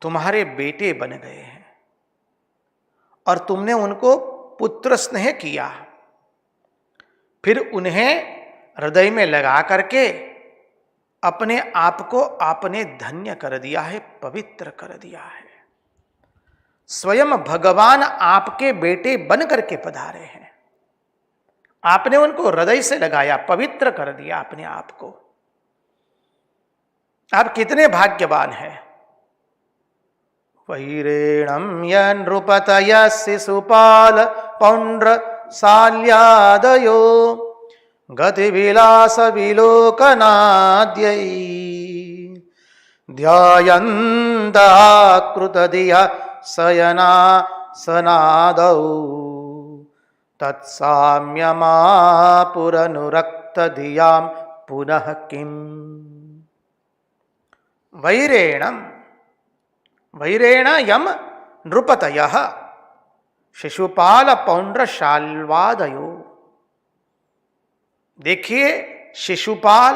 तुम्हारे बेटे बन गए हैं और तुमने उनको पुत्र स्नेह किया, फिर उन्हें हृदय में लगा करके अपने आप को आपने धन्य कर दिया है, पवित्र कर दिया है। स्वयं भगवान आपके बेटे बन करके पधारे हैं। आपने उनको हृदय से लगाया, पवित्र कर दिया अपने आप को। आप कितने भाग्यवान हैं। वैरेणम य नृपतय शिशुपाल पौंड्र शाल्यादयो गतिविलास विलोकनाद्यै ध्यायन्ताकृतधिया शयना सनादौ तत्साम्यमापुरनुरक्तधियां पुनः किम्। वैरेणम, वैरेण यम नृपतयः शिशुपाल पौंड्र शाल्वादयो। देखिए, शिशुपाल,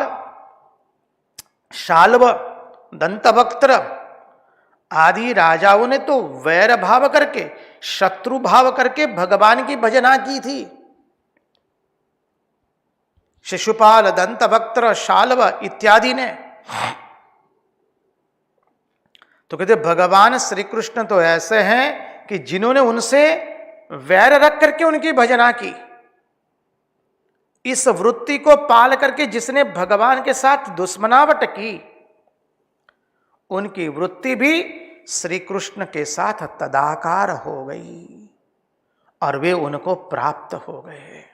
शाल्व, दंतवक्त्र आदि राजाओं ने तो वैर भाव करके, शत्रु भाव करके भगवान की भजना की थी। शिशुपाल, दंतवक्त्र, शाल्व इत्यादि ने तो कहते भगवान श्री कृष्ण तो ऐसे हैं कि जिन्होंने उनसे वैर रख करके उनकी भजना की। इस वृत्ति को पाल करके जिसने भगवान के साथ दुश्मनावट की, उनकी वृत्ति भी श्री कृष्ण के साथ तदाकार हो गई और वे उनको प्राप्त हो गए।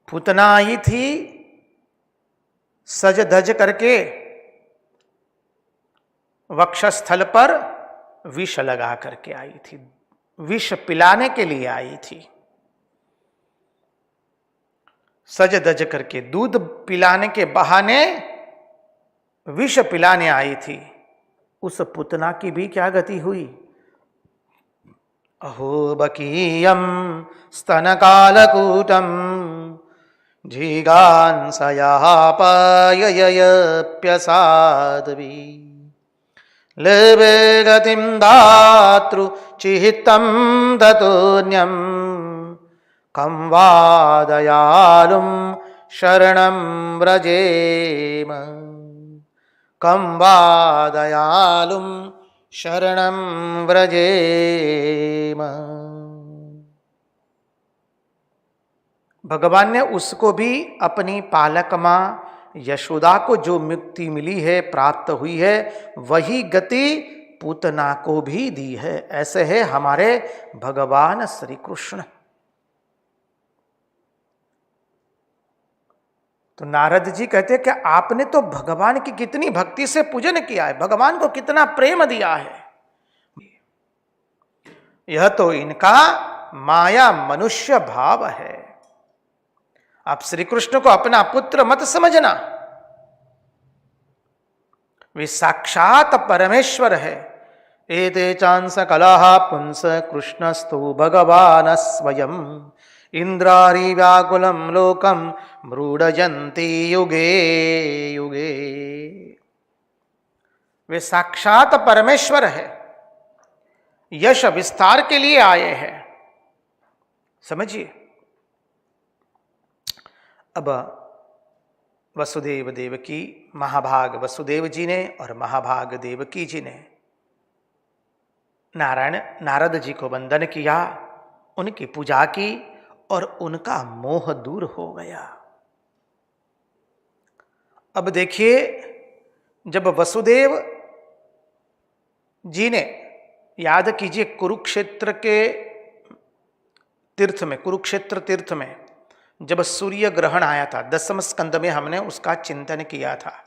पूतना आई थी, सज धज करके वक्षस्थल पर विष लगा करके आई थी, विष पिलाने के लिए आई थी। सज धज करके दूध पिलाने के बहाने विष पिलाने आई थी। उस पुतना की भी क्या गति हुई। अहो बकीयम स्तनकालकूटम झीगांसयापाययप्यसाद्वी लेवे गतिम दातृ चिहितं दतोन्यम कं वा दयालुं शरणं व्रजेम, कं वा दयालुं शरणं व्रजेम। भगवान ने उसको भी अपनी पालक मां यशोदा को जो मुक्ति मिली है, प्राप्त हुई है, वही गति पूतना को भी दी है। ऐसे है हमारे भगवान श्री कृष्ण। तो नारद जी कहते हैं कि आपने तो भगवान की कितनी भक्ति से पूजन किया है, भगवान को कितना प्रेम दिया है। यह तो इनका माया मनुष्य भाव है। आप श्री कृष्ण को अपना पुत्र मत समझना, वे साक्षात परमेश्वर है। एते चांस कलह पुंस कृष्णस्तु भगवान स्वयं इंद्रारी व्याकुलम लोकम मृडजंती युगे युगे। वे साक्षात परमेश्वर है, यश विस्तार के लिए आए हैं। समझिए। अब वसुदेव देवकी, महाभाग वसुदेव जी ने और महाभाग देवकी जी ने नारद जी को वंदन किया, उनकी पूजा की और उनका मोह दूर हो गया। अब देखिए, जब वसुदेव जी ने, याद कीजिए, कुरुक्षेत्र के तीर्थ में, कुरुक्षेत्र तीर्थ में जब सूर्य ग्रहण आया था, 10वें स्कंद में हमने उसका चिंतन किया था।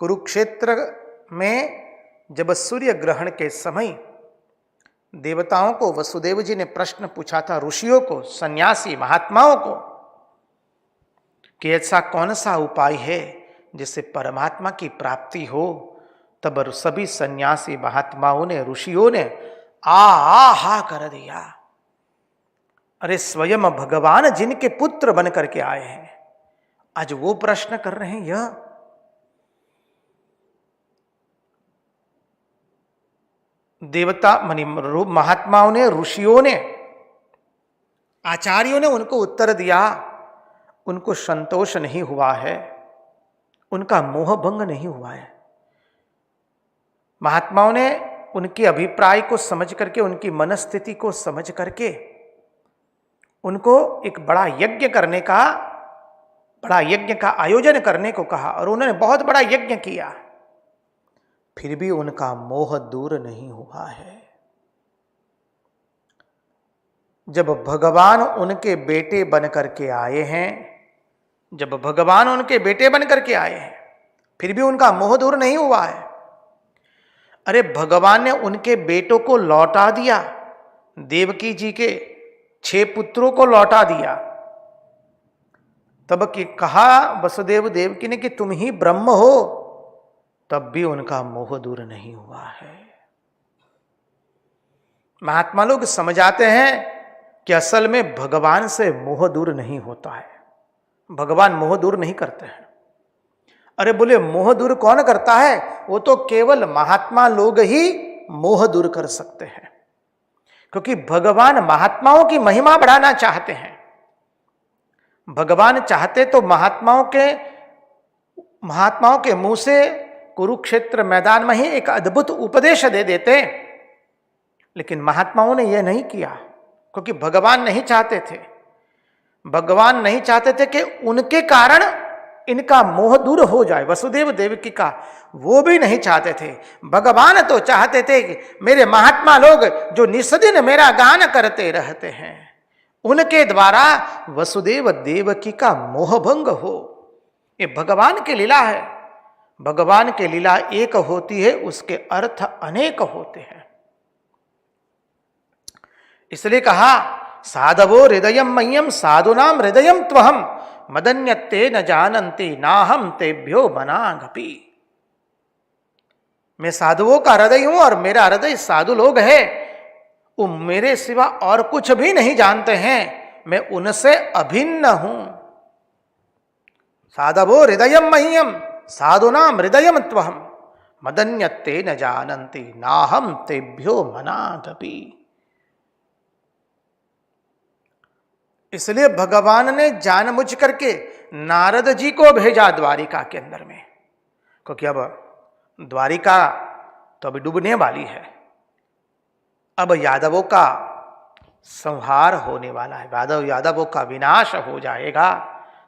कुरुक्षेत्र में जब सूर्य ग्रहण के समय देवताओं को वसुदेव जी ने प्रश्न पूछा था, ऋषियों को, सन्यासी महात्माओं को, कि ऐसा कौन सा उपाय है जिससे परमात्मा की प्राप्ति हो। तब सभी सन्यासी महात्माओं ने, ऋषियों ने आ हा कर दिया। अरे स्वयं भगवान जिनके पुत्र बन करके आए हैं, आज वो प्रश्न कर रहे हैं। यह देवता मानी महात्माओं ने, ऋषियों ने, आचार्यों ने उनको उत्तर दिया। उनको संतोष नहीं हुआ है, उनका मोह भंग नहीं हुआ है। महात्माओं ने उनके अभिप्राय को समझ करके, उनकी मनस्थिति को समझ करके उनको एक बड़ा यज्ञ करने का, बड़ा यज्ञ का आयोजन करने को कहा, और उन्होंने बहुत बड़ा यज्ञ किया। फिर भी उनका मोह दूर नहीं हुआ है। जब भगवान उनके बेटे बन करके आए हैं, जब भगवान उनके बेटे बन करके आए हैं, फिर भी उनका मोह दूर नहीं हुआ है। अरे भगवान ने उनके बेटों को लौटा दिया, देवकी जी के 6 पुत्रों को लौटा दिया। तब कि कहा वसुदेव देवकी ने कि तुम ही ब्रह्म हो, तब भी उनका मोह दूर नहीं हुआ है। महात्मा लोग समझाते हैं कि असल में भगवान से मोह दूर नहीं होता है, भगवान मोह दूर नहीं करते हैं। अरे बोले मोह दूर कौन करता है? वो तो केवल महात्मा लोग ही मोह दूर कर सकते हैं, क्योंकि भगवान महात्माओं की महिमा बढ़ाना चाहते हैं। भगवान चाहते तो महात्माओं के मुंह से कुरुक्षेत्र मैदान में ही एक अद्भुत उपदेश दे देते, लेकिन महात्माओं ने यह नहीं किया, क्योंकि भगवान नहीं चाहते थे। भगवान नहीं चाहते थे कि उनके कारण इनका मोह दूर हो जाए। वसुदेव देवकी का वो भी नहीं चाहते थे। भगवान तो चाहते थे कि मेरे महात्मा लोग जो निस्दिन मेरा गान करते रहते हैं, उनके द्वारा वसुदेव देवकी का मोह भंग हो। ये भगवान की लीला है। भगवान की लीला एक होती है, उसके अर्थ अनेक होते हैं। इसलिए कहा साधवो हृदयम मह्यम साधुनाम हृदयम त्वहम मदन्यते न जानन्ति नाहम तेभ्यो मनागपि। मैं साधुओं का हृदय हूं और मेरा हृदय साधु लोग है, वो मेरे सिवा और कुछ भी नहीं जानते हैं, मैं उनसे अभिन्न हूं। साधवो हृदयम मह्यम साधुनाम हृदयम त्वहम मदन्यते न जानन्ति नाहम तेभ्यो मनागपि। इसलिए भगवान ने जानबूझ करके नारद जी को भेजा द्वारिका के अंदर में, क्योंकि अब द्वारिका तो अभी डूबने वाली है। अब यादवों का संहार होने वाला है, यादवों का विनाश हो जाएगा,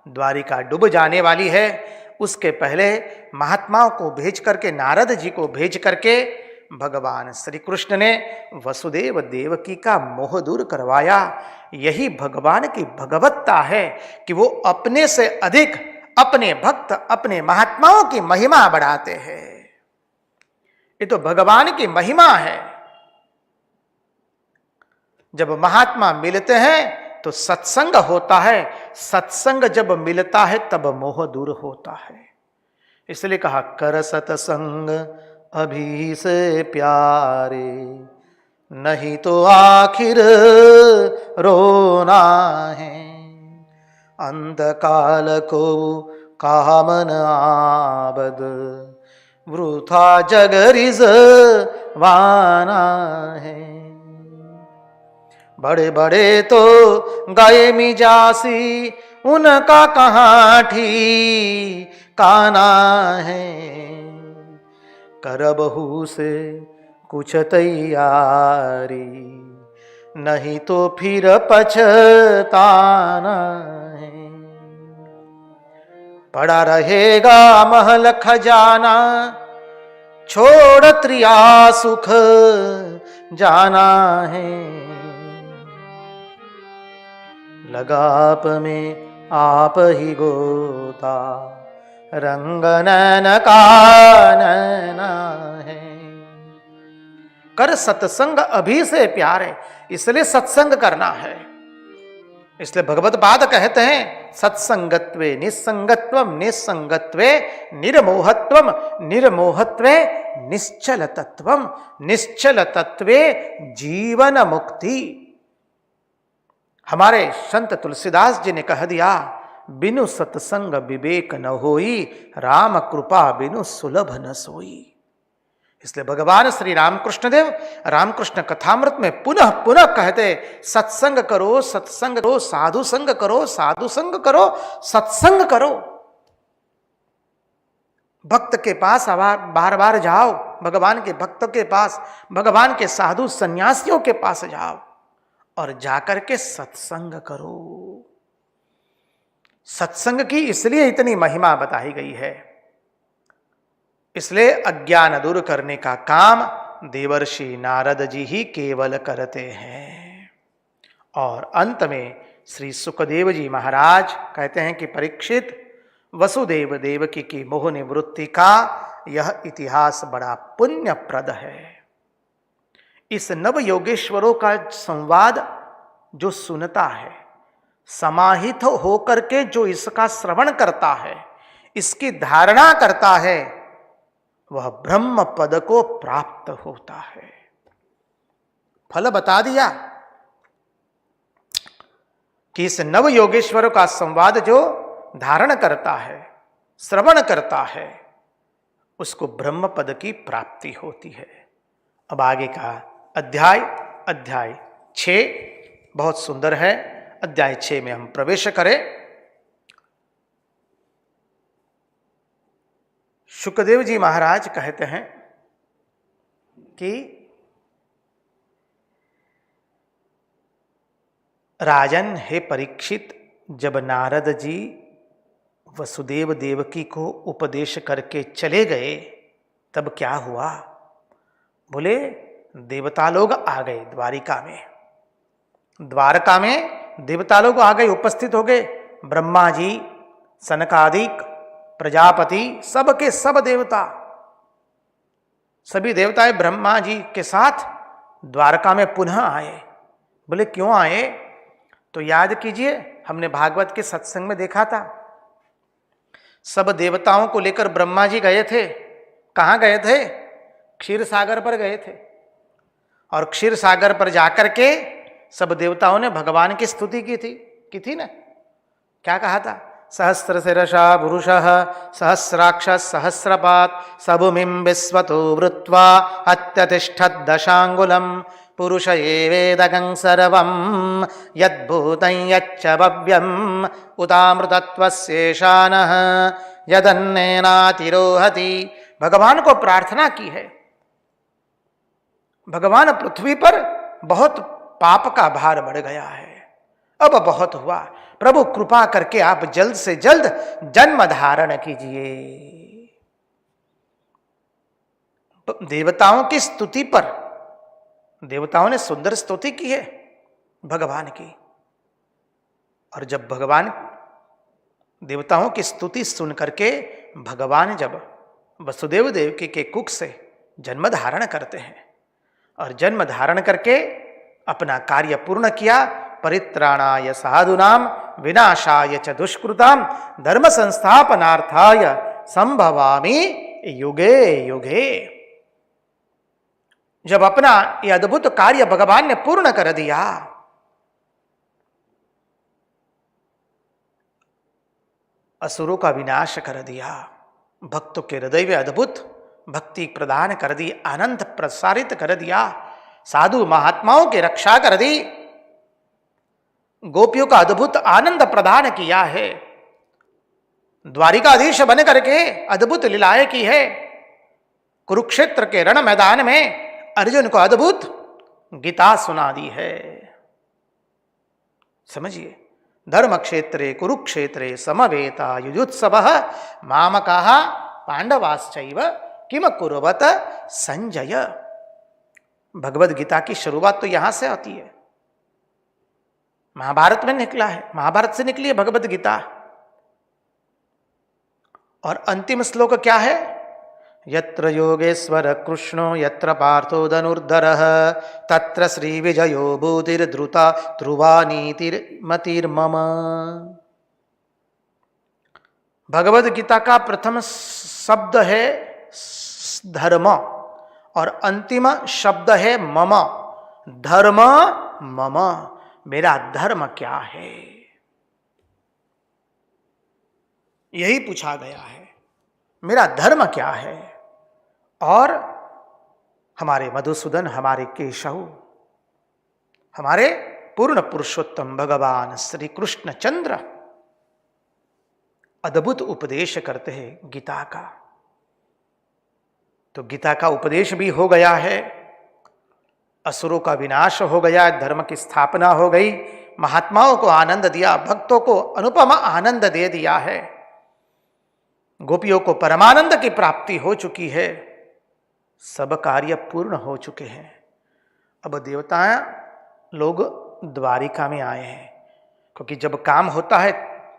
द्वारिका डूब जाने वाली है। उसके पहले महात्माओं को भेज करके, नारद जी को भेज करके भगवान श्री कृष्ण ने वसुदेव देवकी का मोह दूर करवाया। यही भगवान की भगवत्ता है कि वो अपने से अधिक अपने भक्त, अपने महात्माओं की महिमा बढ़ाते हैं। ये तो भगवान की महिमा है। जब महात्मा मिलते हैं तो सत्संग होता है, सत्संग जब मिलता है तब मोह दूर होता है। इसलिए कहा कर सत्संग अभी से प्यारे, नहीं तो आखिर रोना है। अंधकाल को कामन आबद, वृथा जगरिज वाना है। बड़े बड़े तो गए मिजासी, उनका कहाँ ठिकाना है। कर बहू से कुछ तैयारी, नहीं तो फिर पछताना है। पड़ा रहेगा महल खजाना, छोड़ त्रिया सुख जाना है। लगाप में आप ही गोता, रंग नैन का नैना है। कर सत्संग अभी से प्यार है, इसलिए सत्संग करना है। इसलिए भगवत पाद कहते हैं सत्संगत्वे निस्संगत्वम, निस्संगत्वे निर्मोहत्वम, निर्मोहत्वे निश्चल तत्वम, निश्चल तत्वे जीवन मुक्ति। हमारे संत तुलसीदास जी ने कह दिया, बिनु सत्संग विवेक न होई, राम कृपा बिनु सुलभ न सोई। इसलिए भगवान श्री रामकृष्ण देव रामकृष्ण कथामृत में पुनः पुनः कहते, सत्संग करो, सत्संग करो, साधु संग करो, साधु संग करो, सत्संग करो। भक्त के पास बार बार जाओ, भगवान के भक्तों के पास, भगवान के साधु सन्यासियों के पास जाओ और जाकर के सत्संग करो। सत्संग की इसलिए इतनी महिमा बताई गई है। इसलिए अज्ञान दूर करने का काम देवर्षि नारद जी ही केवल करते हैं। और अंत में श्री सुखदेव जी महाराज कहते हैं कि परीक्षित, वसुदेव देवकी की मोह निवृत्ति का यह इतिहास बड़ा पुण्यप्रद है। इस नव योगेश्वरों का संवाद जो सुनता है, समाहित होकर के जो इसका श्रवण करता है, इसकी धारणा करता है, वह ब्रह्म पद को प्राप्त होता है। फल बता दिया कि इस नव योगेश्वर का संवाद जो धारण करता है, श्रवण करता है, उसको ब्रह्म पद की प्राप्ति होती है। अब आगे का अध्याय 6 बहुत सुंदर है। अध्याय 6 में हम प्रवेश करें। शुकदेव जी महाराज कहते हैं कि राजन हे परीक्षित, जब नारद जी वसुदेव देवकी को उपदेश करके चले गए तब क्या हुआ? बोले देवता लोग आ गए द्वारिका में। द्वारका में देवता लोग आ गए, उपस्थित हो गए। ब्रह्मा जी, सनकादिक, प्रजापति, सब के सब देवता, सभी देवताएं ब्रह्मा जी के साथ द्वारका में पुनः आए। बोले क्यों आए? तो याद कीजिए, हमने भागवत के सत्संग में देखा था, सब देवताओं को लेकर ब्रह्मा जी गए थे। कहाँ गए थे? क्षीर सागर पर गए थे। और क्षीर सागर पर जाकर के सब देवताओं ने भगवान की स्तुति की थी ना। क्या कहा था? सहस्र शिरसा पुरुषः सहस्राक्ष सहस्रपात् सभूमिं विश्वतो वृत्वा अत्यतिष्ठत् दशांगुलम् पुरुष एवेदगं सर्वं यद्भूतं यच्च भव्यम् उतामृतत्वस्येषानः यदन्नेनातिरोहति। भगवान को प्रार्थना की है। भगवान, पृथ्वी पर बहुत पाप का भार बढ़ गया है, अब बहुत हुआ, प्रभु कृपा करके आप जल्द से जल्द जन्म धारण कीजिए। देवताओं की स्तुति पर देवताओं ने सुंदर स्तुति की है भगवान की। और जब भगवान देवताओं की स्तुति सुन करके भगवान जब वसुदेव देवकी के कुख से जन्म धारण करते हैं और जन्म धारण करके अपना कार्य पूर्ण किया, परित्राणाय साधूनां विनाशाय च दुष्कृतां धर्म संस्थापनार्थाय संभवामि युगे युगे। जब अपना ये अद्भुत कार्य भगवान ने पूर्ण कर दिया, असुरों का विनाश कर दिया, भक्तों के हृदय में अद्भुत भक्ति प्रदान कर दी, आनंद प्रसारित कर दिया, साधु महात्माओं की रक्षा कर दी, गोपियों का अद्भुत आनंद प्रदान किया है, द्वारिकाधीश बन करके अद्भुत लीलाएं की है। कुरुक्षेत्र के रण मैदान में अर्जुन को अद्भुत गीता सुना दी है। समझिए, धर्म क्षेत्रे कुरुक्षेत्रे समवेता युजुत्सवः मामकाः पांडवाश्चैव किम कुर्वत संजय। भगवद गीता की शुरुआत तो यहां से होती है, महाभारत में निकला है, महाभारत से निकली है भगवद गीता। और अंतिम श्लोक क्या है? यत्र योगेश्वर कृष्णो यत्र पार्थो धनुर्धरः तत्र श्री विजयो बुधिर्द्रुता ध्रुवा नीतिर्मतिर्मम। भगवद गीता का प्रथम शब्द है धर्म और अंतिम शब्द है मम। धर्म मम, मेरा धर्म क्या है, यही पूछा गया है, मेरा धर्म क्या है। और हमारे मधुसूदन, हमारे केशव, हमारे पूर्ण पुरुषोत्तम भगवान श्री कृष्ण चंद्र अद्भुत उपदेश करते हैं गीता का। तो गीता का उपदेश भी हो गया है, असुरों का विनाश हो गया, धर्म की स्थापना हो गई, महात्माओं को आनंद दिया, भक्तों को अनुपम आनंद दे दिया है, गोपियों को परमानंद की प्राप्ति हो चुकी है, सब कार्य पूर्ण हो चुके हैं। अब देवता लोग द्वारिका में आए हैं, क्योंकि जब काम होता है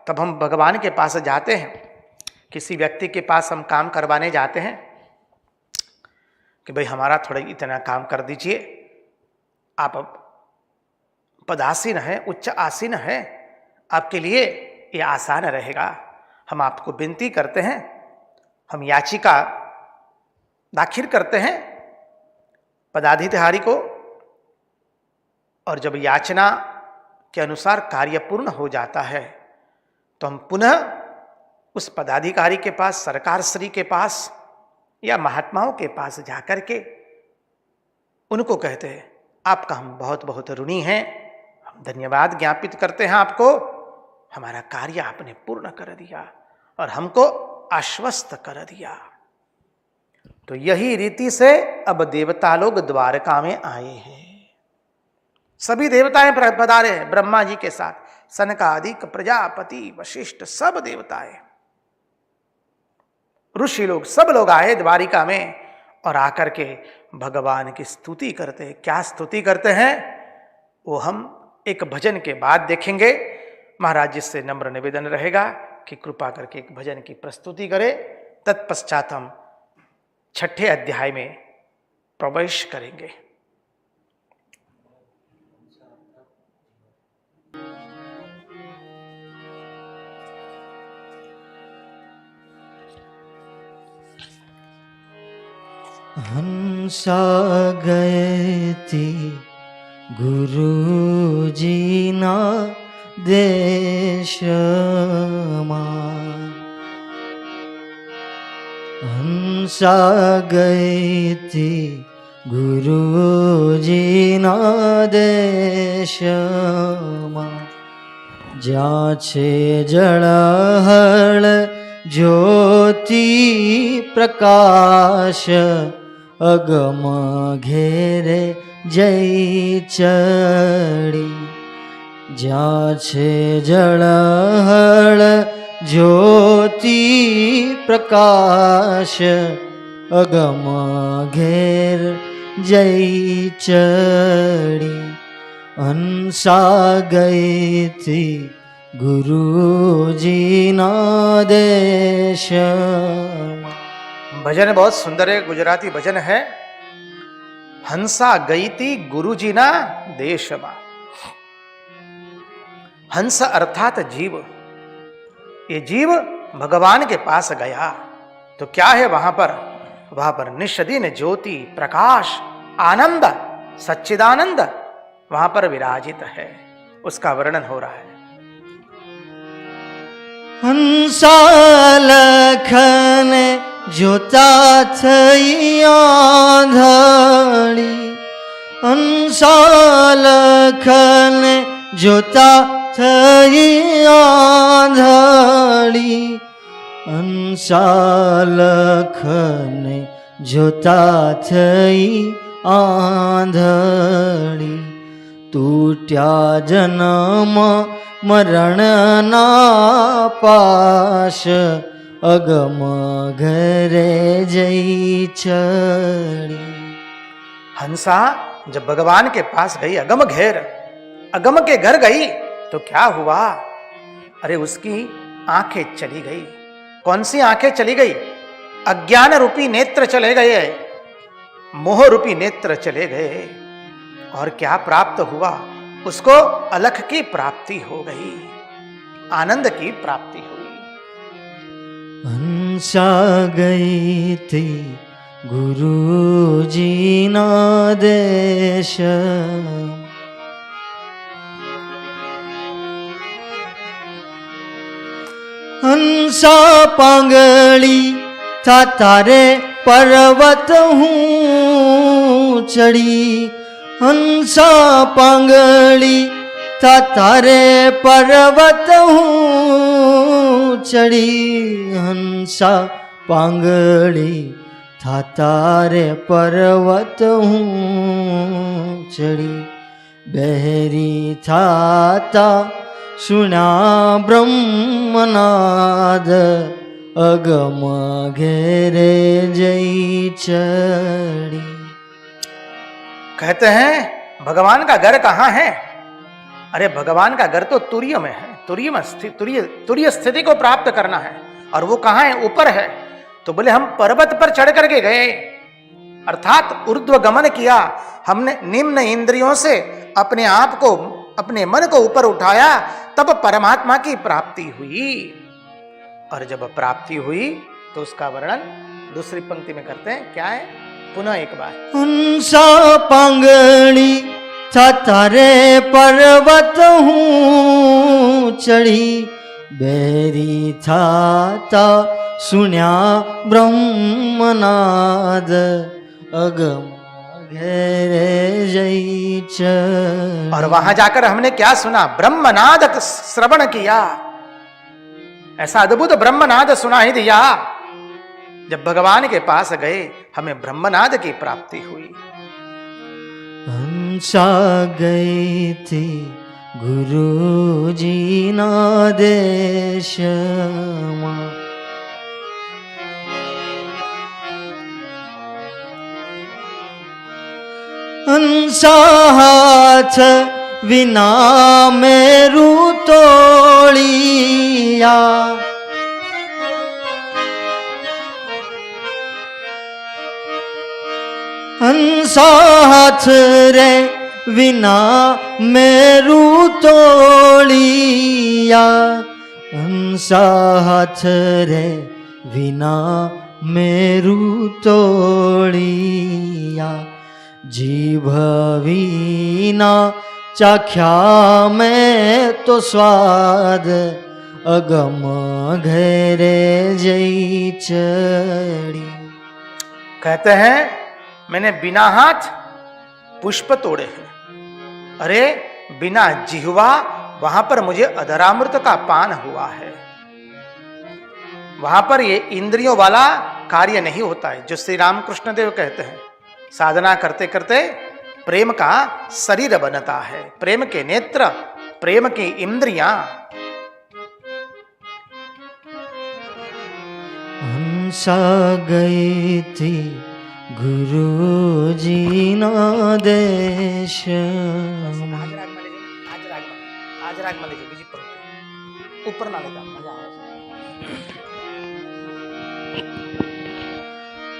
तब हम भगवान के पास जाते हैं। किसी व्यक्ति के पास हम काम करवाने जाते हैं कि भाई हमारा थोड़ा इतना काम कर दीजिए, आप पदासीन हैं, उच्च आसीन हैं, आपके लिए ये आसान रहेगा, हम आपको विनती करते हैं, हम याचिका दाखिल करते हैं पदाधिकारी को, और जब याचना के अनुसार कार्य पूर्ण हो जाता है तो हम पुनः उस पदाधिकारी के पास, सरकार श्री के पास या महात्माओं के पास जाकर के उनको कहते हैं आपका हम बहुत बहुत ऋणी हैं, हम धन्यवाद ज्ञापित करते हैं आपको, हमारा कार्य आपने पूर्ण कर दिया और हमको आश्वस्त कर दिया। तो यही रीति से अब देवता लोग द्वारका में आए हैं। सभी देवताएं पधारे हैं ब्रह्मा जी के साथ, सनकादिक, प्रजापति, वशिष्ठ, सब देवताएं, ऋषि लोग, सब लोग आए द्वारिका में और आकर के भगवान की स्तुति करते हैं। क्या स्तुति करते हैं वो हम एक भजन के बाद देखेंगे। महाराज जी से नम्र निवेदन रहेगा कि कृपा करके एक भजन की प्रस्तुति करें, तत्पश्चात हम 6ठे अध्याय में प्रवेश करेंगे। हंसा गए थे गुरुजी ना देश हंसा गए थे गुरुजी ना देश ज्યાં છે જળહળ જ્યોતિ પ્રકાશ અગમ ઘેરે જઈ ચડી જ્યાં છે જળહળ જ્યોતિ પ્રકાશ અગમ ઘેર જઈ ચડી હંસા ગઈ થી गुरुजी ना देश। भजन बहुत सुंदर है, गुजराती भजन है। हंसा गई थी गुरुजी ना देश में। हंस अर्थात जीव, ये जीव भगवान के पास गया तो क्या है वहां पर निष्दिन ज्योति प्रकाश आनंद सच्चिदानंद वहां पर विराजित है, उसका वर्णन हो रहा है। हंसालखन जोता थई आंधड़ी हंसालखन जोता थई आंधड़ी हंसालखन जोता थई आंधड़ी टूट्या जन्म मरण ना पाश अगम घरे जई चढ़ी। हंसा जब भगवान के पास गई, अगम घेर, अगम के घर गई तो क्या हुआ? अरे उसकी आंखें चली गई। कौन सी आंखें चली गई? अज्ञान रूपी नेत्र चले गए, मोह रूपी नेत्र चले गए। और क्या प्राप्त हुआ? उसको अलख की प्राप्ति हो गई, आनंद की प्राप्ति हुई। हंसा गई थी गुरु जी ना देश, हंसा पांगली था तारे पर्वत हूँ चढ़ी। हंसा पांगली था तारे पर्वत हूँ चढ़ी। हंसा पांगली था तारे पर्वत हूँ चढ़ी। बहरी था सुना ब्रह्मनाद, अगम घेरे जई चढ़ी। कहते हैं भगवान का घर कहाँ है? अरे भगवान का घर तो तुर्य में है। तुर्य में तुर्य स्थिति को प्राप्त करना है। और वो कहाँ है? ऊपर है। तो बोले हम पर्वत पर चढ़ करके गए, अर्थात ऊर्ध्व गमन किया। हमने निम्न इंद्रियों से अपने आप को, अपने मन को ऊपर उठाया, तब परमात्मा की प्राप्ति हुई। और जब प्राप्ति हुई तो उसका वर्णन दूसरी पंक्ति में करते हैं। क्या है? पुनः एक बार। हंसा पांगली था तारे पर्वत हूँ चढ़ी। बेरी था सुन्या ब्रह्मनाद, अगम घेरे जई चढ़ी। और वहां जाकर हमने क्या सुना? ब्रह्मनाद श्रवण किया। ऐसा अद्भुत ब्रह्मनाद सुना ही दिया। जब भगवान के पास गए हमें ब्रह्मनाद की प्राप्ति हुई। हंसा गई थी गुरु जी ना देश मां, हंसा हाथ विना मेरू तोड़िया। हंसा हाथ रे विना मेरू तोड़िया। हंसा हाथ रे विना मेरू तोड़िया। जीभ वीना चाख्या में तो स्वाद, अगम घेरे जई चढ़ी। कहते हैं मैंने बिना हाथ पुष्प तोड़े हैं। अरे बिना जिह्वा, वहां पर मुझे अधरामृत का पान हुआ है। वहां पर ये इंद्रियों वाला कार्य नहीं होता है, जो श्री रामकृष्ण देव कहते हैं। साधना करते करते प्रेम का शरीर बनता है, प्रेम के नेत्र, प्रेम की इंद्रियां। हंसा गई थी गुरु जी ना देश। आज राग में लीजिए, बीजी पंक्ति ऊपर ना लेता, मजा आएगा।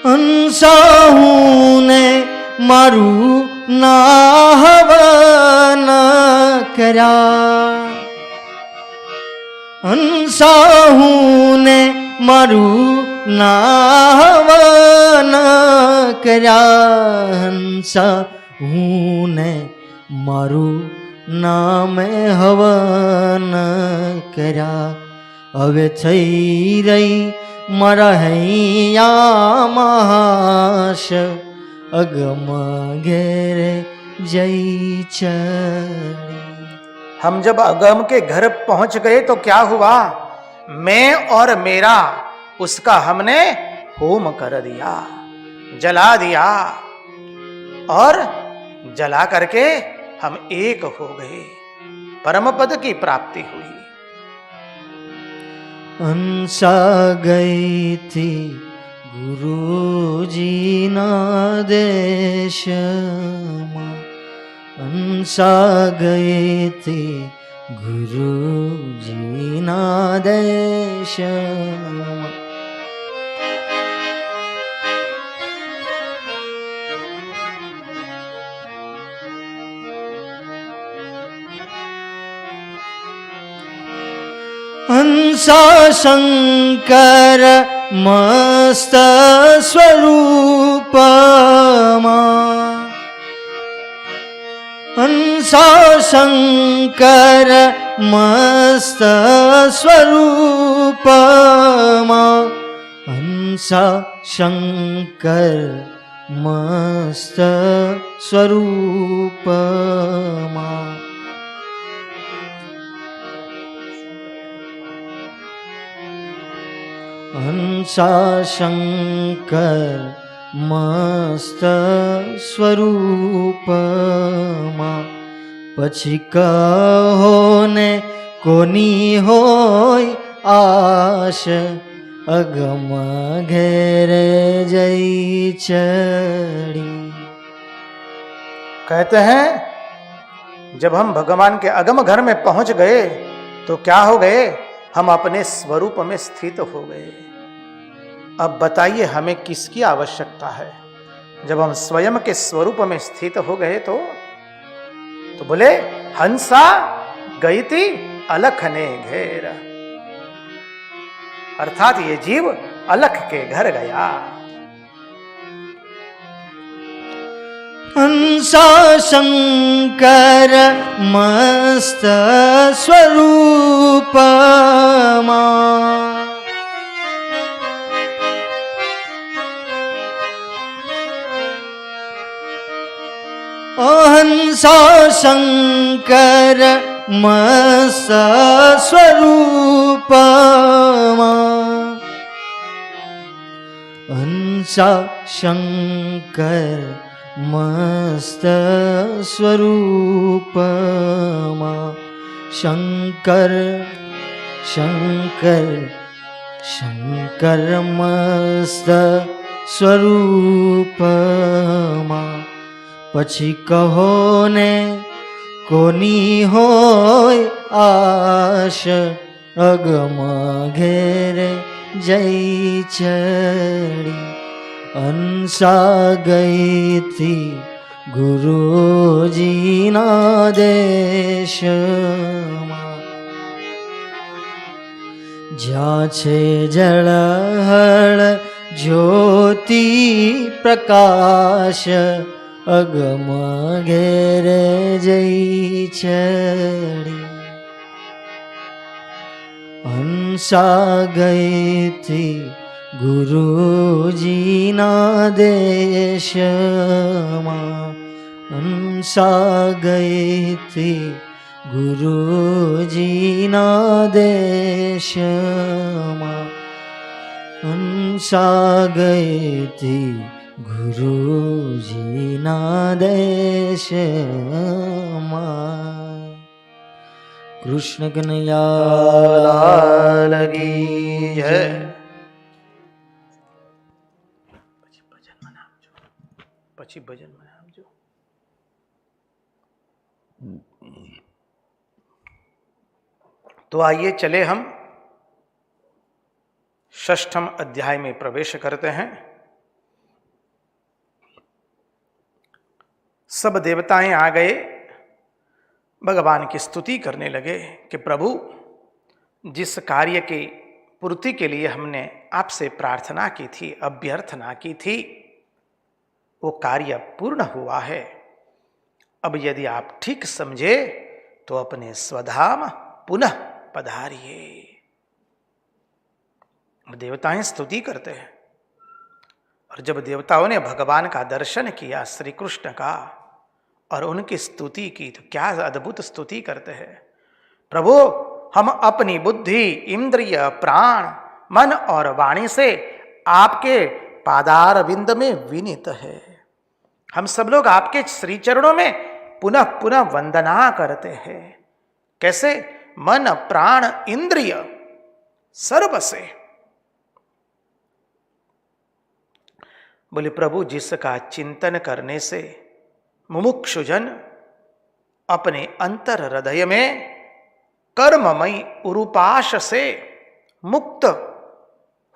हंसा हूँ ने मारू ना हवन करा। हंसा हूँ ने मारू ना हवन करा। हंसा हूँ ने मारू नाम हवन करा। હવે થઈ રહી મારા હૈયા મહાશ, અગમ ઘેરે જઈ ચડી। हम जब अगम के घर पहुंच गए तो क्या हुआ? मैं और मेरा, उसका हमने होम कर दिया, जला दिया। और जला करके हम एक हो गए। परम पद की प्राप्ति हुई। हंसा गई थी गुरुजी ना देश में, हंसा गई थी गुरुजी ना देश में। हंसा शंकर मस्त स्वरूप मां, हंसा शंकर मस्त स्वरूप मां, हंसा शंकर मस्त स्वरूप मां। हंसा शंकर मस्त स्वरूप मां, પછી કહો ને કોની હોય આશ, અગમ ઘેરે જઈ ચડી। कहते हैं जब हम भगवान के अगम घर में पहुंच गए तो क्या हो गए, हम अपने स्वरूप में स्थित हो गए। अब बताइए हमें किसकी आवश्यकता है। जब हम स्वयं के स्वरूप में स्थित हो गए तो बोले हंसा गई थी अलख ने घेर, अर्थात ये जीव अलख के घर गया। हंसा शंकर मस्त स्वरूप मां, हंसा शंकर मस्त स्वरूप मां, हंसा शंकर मस्त स्वरूप मां। शंकर शंकर शंकर मस्त स्वरूप मां, પછી કહો ને કોની હોય આશ, અગમ ઘેરે જઈ ચડી। हंसा गई थी गुरुजी ना देश मां, ज्यां छे जळहळ ज्योति प्रकाश, अगम घेरे जई चढ़ी। हंसा गई थी गुरुजी ना देश मां, हंसा गई थी गुरुजी ना देश मां, हंसा गई थी गुरुजी ना देश मां। कृष्ण कन्हैया लाल की जय। પછી ભજન મનાવજો। तो आइए चले हम षष्ठम अध्याय में प्रवेश करते हैं। सब देवताएं आ गए, भगवान की स्तुति करने लगे कि प्रभु जिस कार्य की पूर्ति के लिए हमने आपसे प्रार्थना की थी, अभ्यर्थना की थी, वो कार्य पूर्ण हुआ है। अब यदि आप ठीक समझे तो अपने स्वधाम पुनः पधारिए। देवताएं स्तुति करते हैं, और जब देवताओं ने भगवान का दर्शन किया, श्री कृष्ण का, और उनकी स्तुति की, तो क्या अद्भुत स्तुति करते हैं। प्रभु हम अपनी बुद्धि, इंद्रिय, प्राण, मन और वाणी से आपके पादार विंद में विनीत है। हम सब लोग आपके श्री चरणों में पुनः पुनः वंदना करते हैं। कैसे? मन प्राण इंद्रिय सर्व से। बोले प्रभु, जिसका चिंतन करने से मुमुक्षुजन अपने अंतर हृदय में कर्ममयी उरूपाश से मुक्त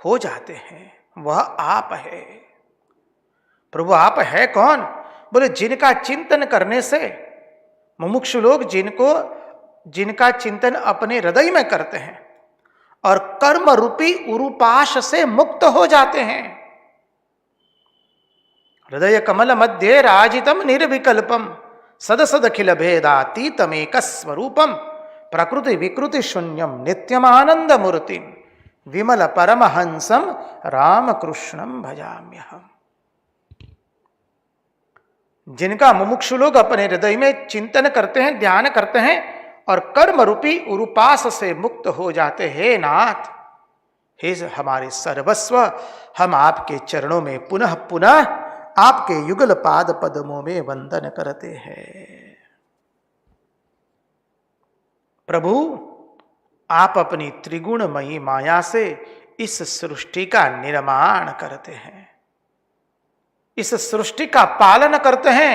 हो जाते हैं, वह आप है। प्रभु आप है कौन? बोले जिनका चिंतन करने से मुमुक्षु लोग, जिनका चिंतन अपने हृदय में करते हैं और कर्म रूपी उरूपाश से मुक्त हो जाते हैं। हृदय कमल मध्य राजितम निर्विकल्पम सदसदखिल भेदातीतमेक स्वरूपम प्रकृति विकृति शून्यम नित्यम आनंद मूर्तिम विमल परमहंसम रामकृष्णम भजाम्यहम। जिनका मुमुक्षु लोग अपने हृदय में चिंतन करते हैं, ध्यान करते हैं और कर्म रूपी उरूपास से मुक्त हो जाते हैं। नाथ, हे हमारे सर्वस्व, हम आपके चरणों में पुनः पुनः आपके युगल पाद पद्मों में वंदन करते हैं। प्रभु, आप अपनी त्रिगुणमयी माया से इस सृष्टि का निर्माण करते हैं, इस सृष्टि का पालन करते हैं,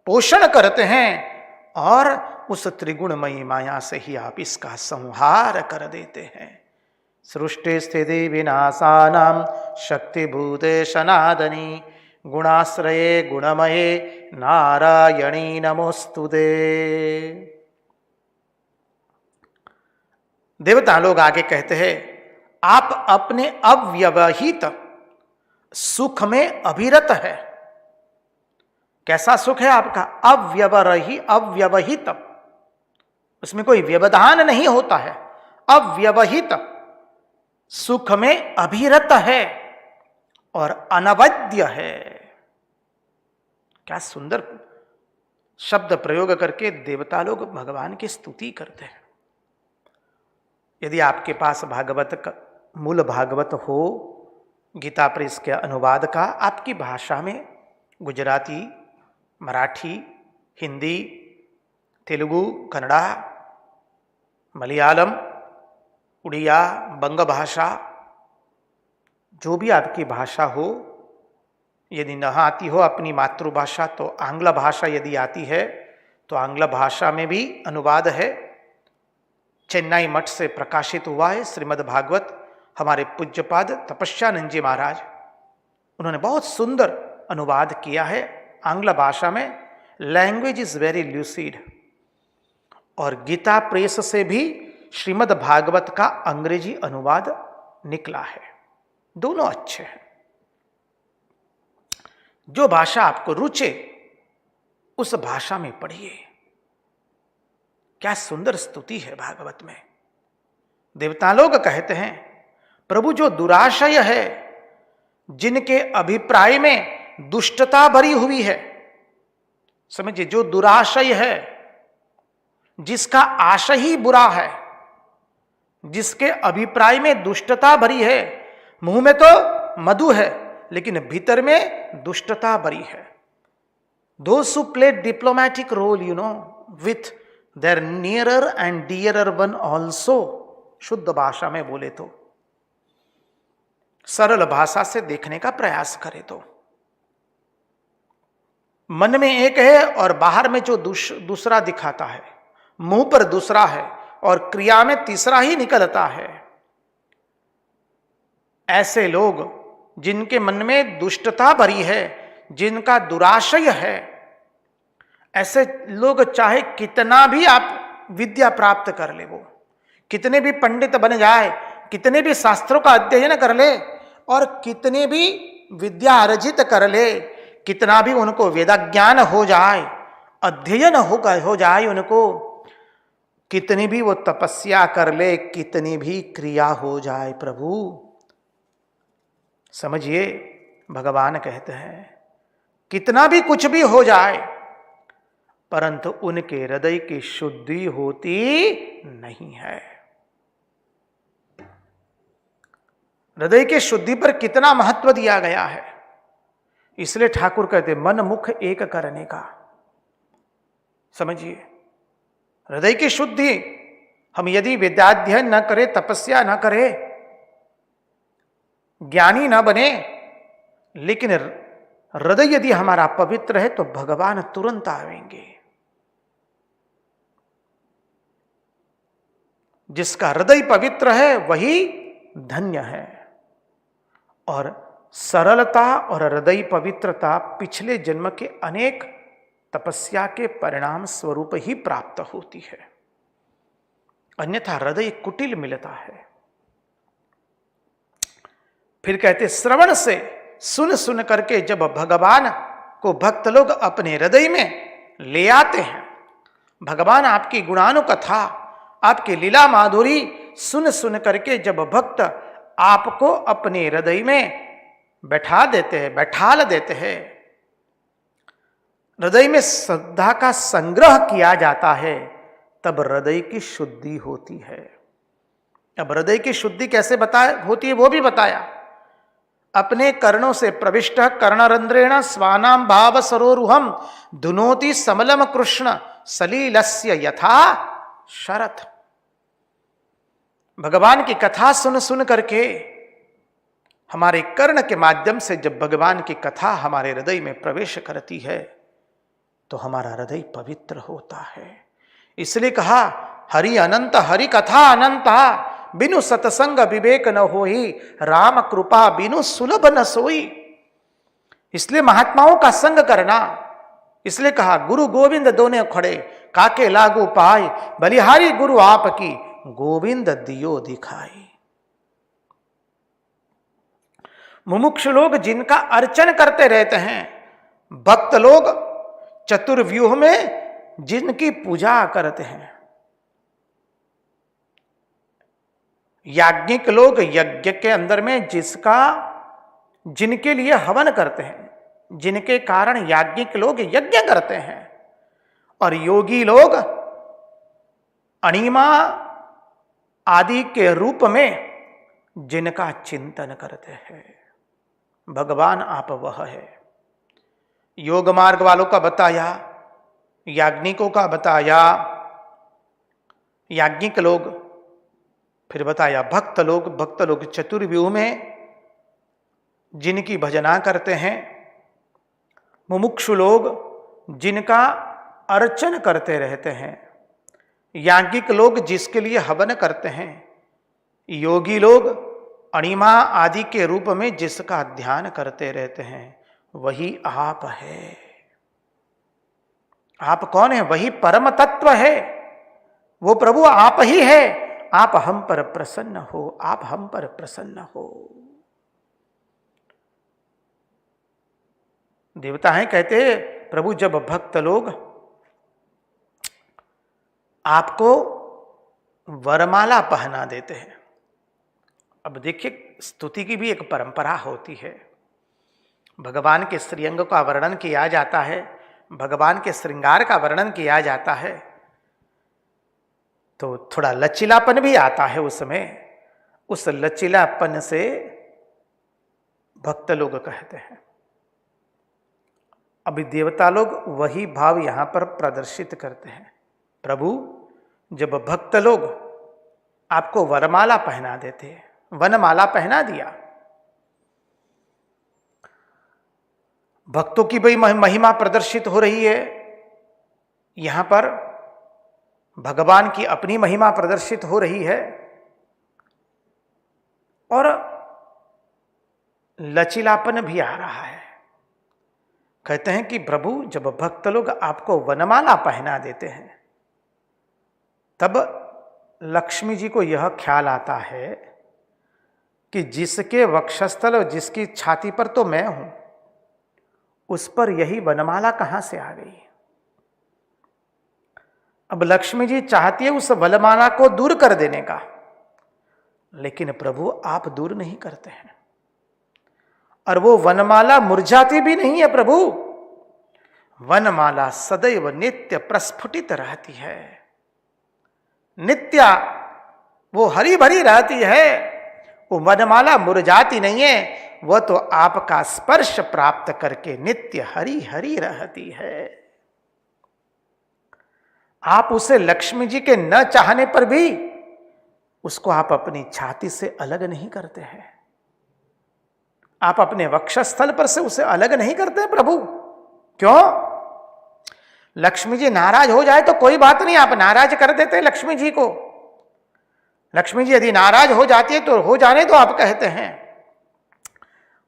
पोषण करते हैं और उस त्रिगुणमयी माया से ही आप इसका संहार कर देते हैं। सृष्टि स्थिति विनाशानां शक्तिभूते सनातनी गुणाश्रये गुणमये नारायणी नमोस्तुते। देवता लोग आगे कहते हैं, आप अपने अव्यवहित सुख में अभिरत है। कैसा सुख है आपका? अव्यवहित, उसमें कोई व्यवधान नहीं होता है। अव्यवहित सुख में अभिरत है और अनवद्य है। क्या सुंदर शब्द प्रयोग करके देवता लोग भगवान की स्तुति करते हैं। यदि आपके पास भागवत का मूल भागवत हो, गीता प्रेस के अनुवाद का आपकी भाषा में, गुजराती, मराठी, हिंदी, तेलुगु, कन्नड़ा, मलयालम, उड़िया, बंग भाषा, जो भी आपकी भाषा हो, यदि न आती हो अपनी मातृभाषा तो आंग्ल भाषा यदि आती है तो आंग्ल भाषा में भी अनुवाद है। चेन्नई मठ से प्रकाशित हुआ है श्रीमद् भागवत। हमारे पूज्यपाद तपस्यानंद जी महाराज, उन्होंने बहुत सुंदर अनुवाद किया है आंग्ल भाषा में। Language is very lucid. और गीता प्रेस से भी श्रीमद् भागवत का अंग्रेजी अनुवाद निकला है। दोनों अच्छे हैं। जो भाषा आपको रुचे उस भाषा में पढ़िए। क्या सुंदर स्तुति है भागवत में। देवता लोग कहते हैं, प्रभु जो दुराशय है, जिनके अभिप्राय में दुष्टता भरी हुई है, समझिए, जो दुराशय है, जिसका आशय ही बुरा है, जिसके अभिप्राय में दुष्टता भरी है, मुंह में तो मधु है लेकिन भीतर में दुष्टता भरी है। Those who play diplomatic role, with their nearer and dearer one also, शुद्ध भाषा में बोले तो, सरल भाषा से देखने का प्रयास करें तो मन में एक है और बाहर में जो दूसरा दिखाता है, मुंह पर दूसरा है और क्रिया में तीसरा ही निकलता है। ऐसे लोग जिनके मन में दुष्टता भरी है, जिनका दुराशय है, ऐसे लोग चाहे कितना भी आप विद्या प्राप्त कर ले, वो कितने भी पंडित बन जाए, कितने भी शास्त्रों का अध्ययन कर ले और कितने भी विद्या अर्जित कर ले, कितना भी उनको वेदाज्ञान हो जाए, अध्ययन हो जाए उनको, कितनी भी वो तपस्या कर ले, कितनी भी क्रिया हो जाए, प्रभु समझिए, भगवान कहते हैं कितना भी कुछ भी हो जाए परंतु उनके हृदय की शुद्धि होती नहीं है। हृदय की शुद्धि पर कितना महत्व दिया गया है। इसलिए ठाकुर कहते मन मुख एक करने का। समझिए, हृदय की शुद्धि, हम यदि विद्याध्ययन न करें, तपस्या न करें, ज्ञानी न बने, लेकिन हृदय यदि हमारा पवित्र है तो भगवान तुरंत आएंगे। जिसका हृदय पवित्र है वही धन्य है। और सरलता और हृदय पवित्रता पिछले जन्म के अनेक तपस्या के परिणाम स्वरूप ही प्राप्त होती है, अन्यथा हृदय कुटिल मिलता है। फिर कहते श्रवण से, सुन सुन करके जब भगवान को भक्त लोग अपने हृदय में ले आते हैं, भगवान आपकी गुणानुकथा, आपकी लीला माधुरी सुन सुन करके जब भक्त आपको अपने हृदय में बैठा देते हैं, बैठाल देते हैं, हृदय में श्रद्धा का संग्रह किया जाता है, तब हृदय की शुद्धि होती है। अब हृदय की शुद्धि कैसे होती है वो भी बताया। अपने कर्णों से प्रविष्ट कर्णरंध्रेण स्वानाम भाव सरोरुहम धुनोति समलम कृष्ण सलीलस्य यथा शरथ। भगवान की कथा सुन सुन करके, हमारे कर्ण के माध्यम से जब भगवान की कथा हमारे हृदय में प्रवेश करती है तो हमारा हृदय पवित्र होता है। इसलिए कहा हरि अनंत, हरि कथा अनंत, बिनु सतसंग विवेक न होई, राम कृपा बिनु सुलभ न सोई। इसलिए महात्माओं का संग करना, इसलिए कहा गुरु गोविंद दोने खड़े, काके लागू पाए, बलिहारी गुरु आपकी, गोविंद दियो दिखाई। मुमुक्ष लोग जिनका अर्चन करते रहते हैं, भक्त लोग चतुर्व्यूह में जिनकी पूजा करते हैं, याज्ञिक लोग यज्ञ के अंदर में जिनके लिए हवन करते हैं, जिनके कारण याज्ञिक लोग यज्ञ करते हैं, और योगी लोग अणिमा आदि के रूप में जिनका चिंतन करते हैं। भगवान आप वह है। योग मार्ग वालों का बताया, याज्ञिकों का बताया, याज्ञिक लोग, फिर बताया भक्त लोग चतुर्व्यूह में जिनकी भजना करते हैं, मुमुक्षु लोग जिनका अर्चन करते रहते हैं, याज्ञिक लोग जिसके लिए हवन करते हैं, योगी लोग अणिमा आदि के रूप में जिसका ध्यान करते रहते हैं, वही आप है। आप कौन है? वही परम तत्व है, वो प्रभु आप ही है। आप हम पर प्रसन्न हो, आप हम पर प्रसन्न हो। देवता हैं, कहते प्रभु जब भक्त लोग आपको वरमाला पहना देते हैं। अब देखिए, स्तुति की भी एक परंपरा होती है। भगवान के श्रीअंग का वर्णन किया जाता है, भगवान के श्रृंगार का वर्णन किया जाता है, तो थोड़ा लचीलापन भी आता है उसमें। उस लचीलापन से भक्त लोग कहते हैं। अभी देवता लोग वही भाव यहां पर प्रदर्शित करते हैं। प्रभु जब भक्त लोग आपको वरमाला पहना देते हैं, वनमाला पहना दिया, भक्तों की भी महिमा प्रदर्शित हो रही है। यहां पर भगवान की अपनी महिमा प्रदर्शित हो रही है, और लचीलापन भी आ रहा है। कहते हैं कि प्रभु जब भक्त लोग आपको वनमाला पहना देते हैं, तब लक्ष्मी जी को यह ख्याल आता है कि जिसके वक्षस्थल और जिसकी छाती पर तो मैं हूं, उस पर यही वनमाला कहां से आ गई। अब लक्ष्मी जी चाहती है उस वनमाला को दूर कर देने का, लेकिन प्रभु आप दूर नहीं करते हैं, और वो वनमाला मुरझाती भी नहीं है। प्रभु वनमाला सदैव नित्य प्रस्फुटित रहती है, नित्य वो हरी भरी रहती है। वो वनमाला मुरझाती नहीं है, वह तो आपका स्पर्श प्राप्त करके नित्य हरी हरी रहती है। आप उसे लक्ष्मी जी के न चाहने पर भी उसको आप अपनी छाती से अलग नहीं करते हैं, आप अपने वक्षस्थल पर से उसे अलग नहीं करते प्रभु। क्यों? लक्ष्मी जी नाराज हो जाए तो कोई बात नहीं, आप नाराज कर देते लक्ष्मी जी को। लक्ष्मी जी यदि नाराज हो जाती है तो हो जाने दो, आप कहते हैं,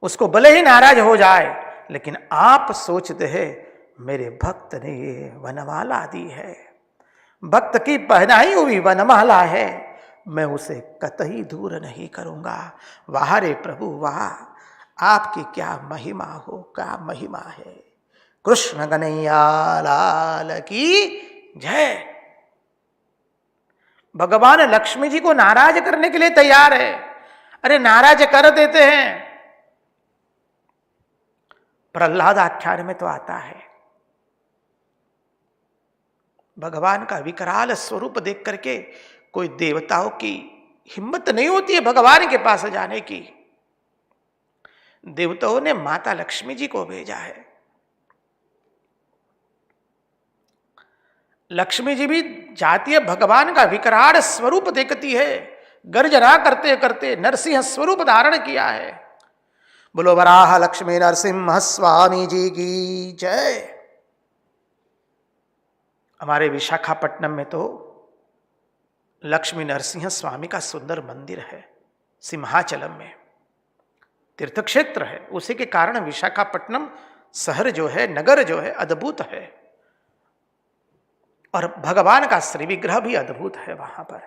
उसको भले ही नाराज हो जाए, लेकिन आप सोचते हैं मेरे भक्त ने ये वनमाला दी है, भक्त की पहनाई हुई वनमाला है, मैं उसे कतई दूर नहीं करूंगा। वाह रे प्रभु वाह, आपकी क्या महिमा हो, क्या महिमा है। कृष्ण कन्हैया लाल की जय। भगवान लक्ष्मी जी को नाराज करने के लिए तैयार है। अरे नाराज कर देते हैं। प्रहलाद आख्यान में तो आता है, भगवान का विकराल स्वरूप देख करके कोई देवताओं की हिम्मत नहीं होती है भगवान के पास जाने की। देवताओं ने माता लक्ष्मी जी को भेजा है। लक्ष्मी जी भी जाती है, भगवान का विकराल स्वरूप देखती है, गर्जना करते करते नरसिंह स्वरूप धारण किया है। बोलो वराह लक्ष्मी नरसिंह स्वामी जी की जय। हमारे विशाखापट्टनम में तो लक्ष्मी नरसिंह स्वामी का सुंदर मंदिर है, सिंहाचलम में तीर्थ क्षेत्र है। उसी के कारण विशाखापट्टनम शहर जो है, नगर जो है, अद्भुत है। और भगवान का श्री विग्रह भी अद्भुत है वहां पर।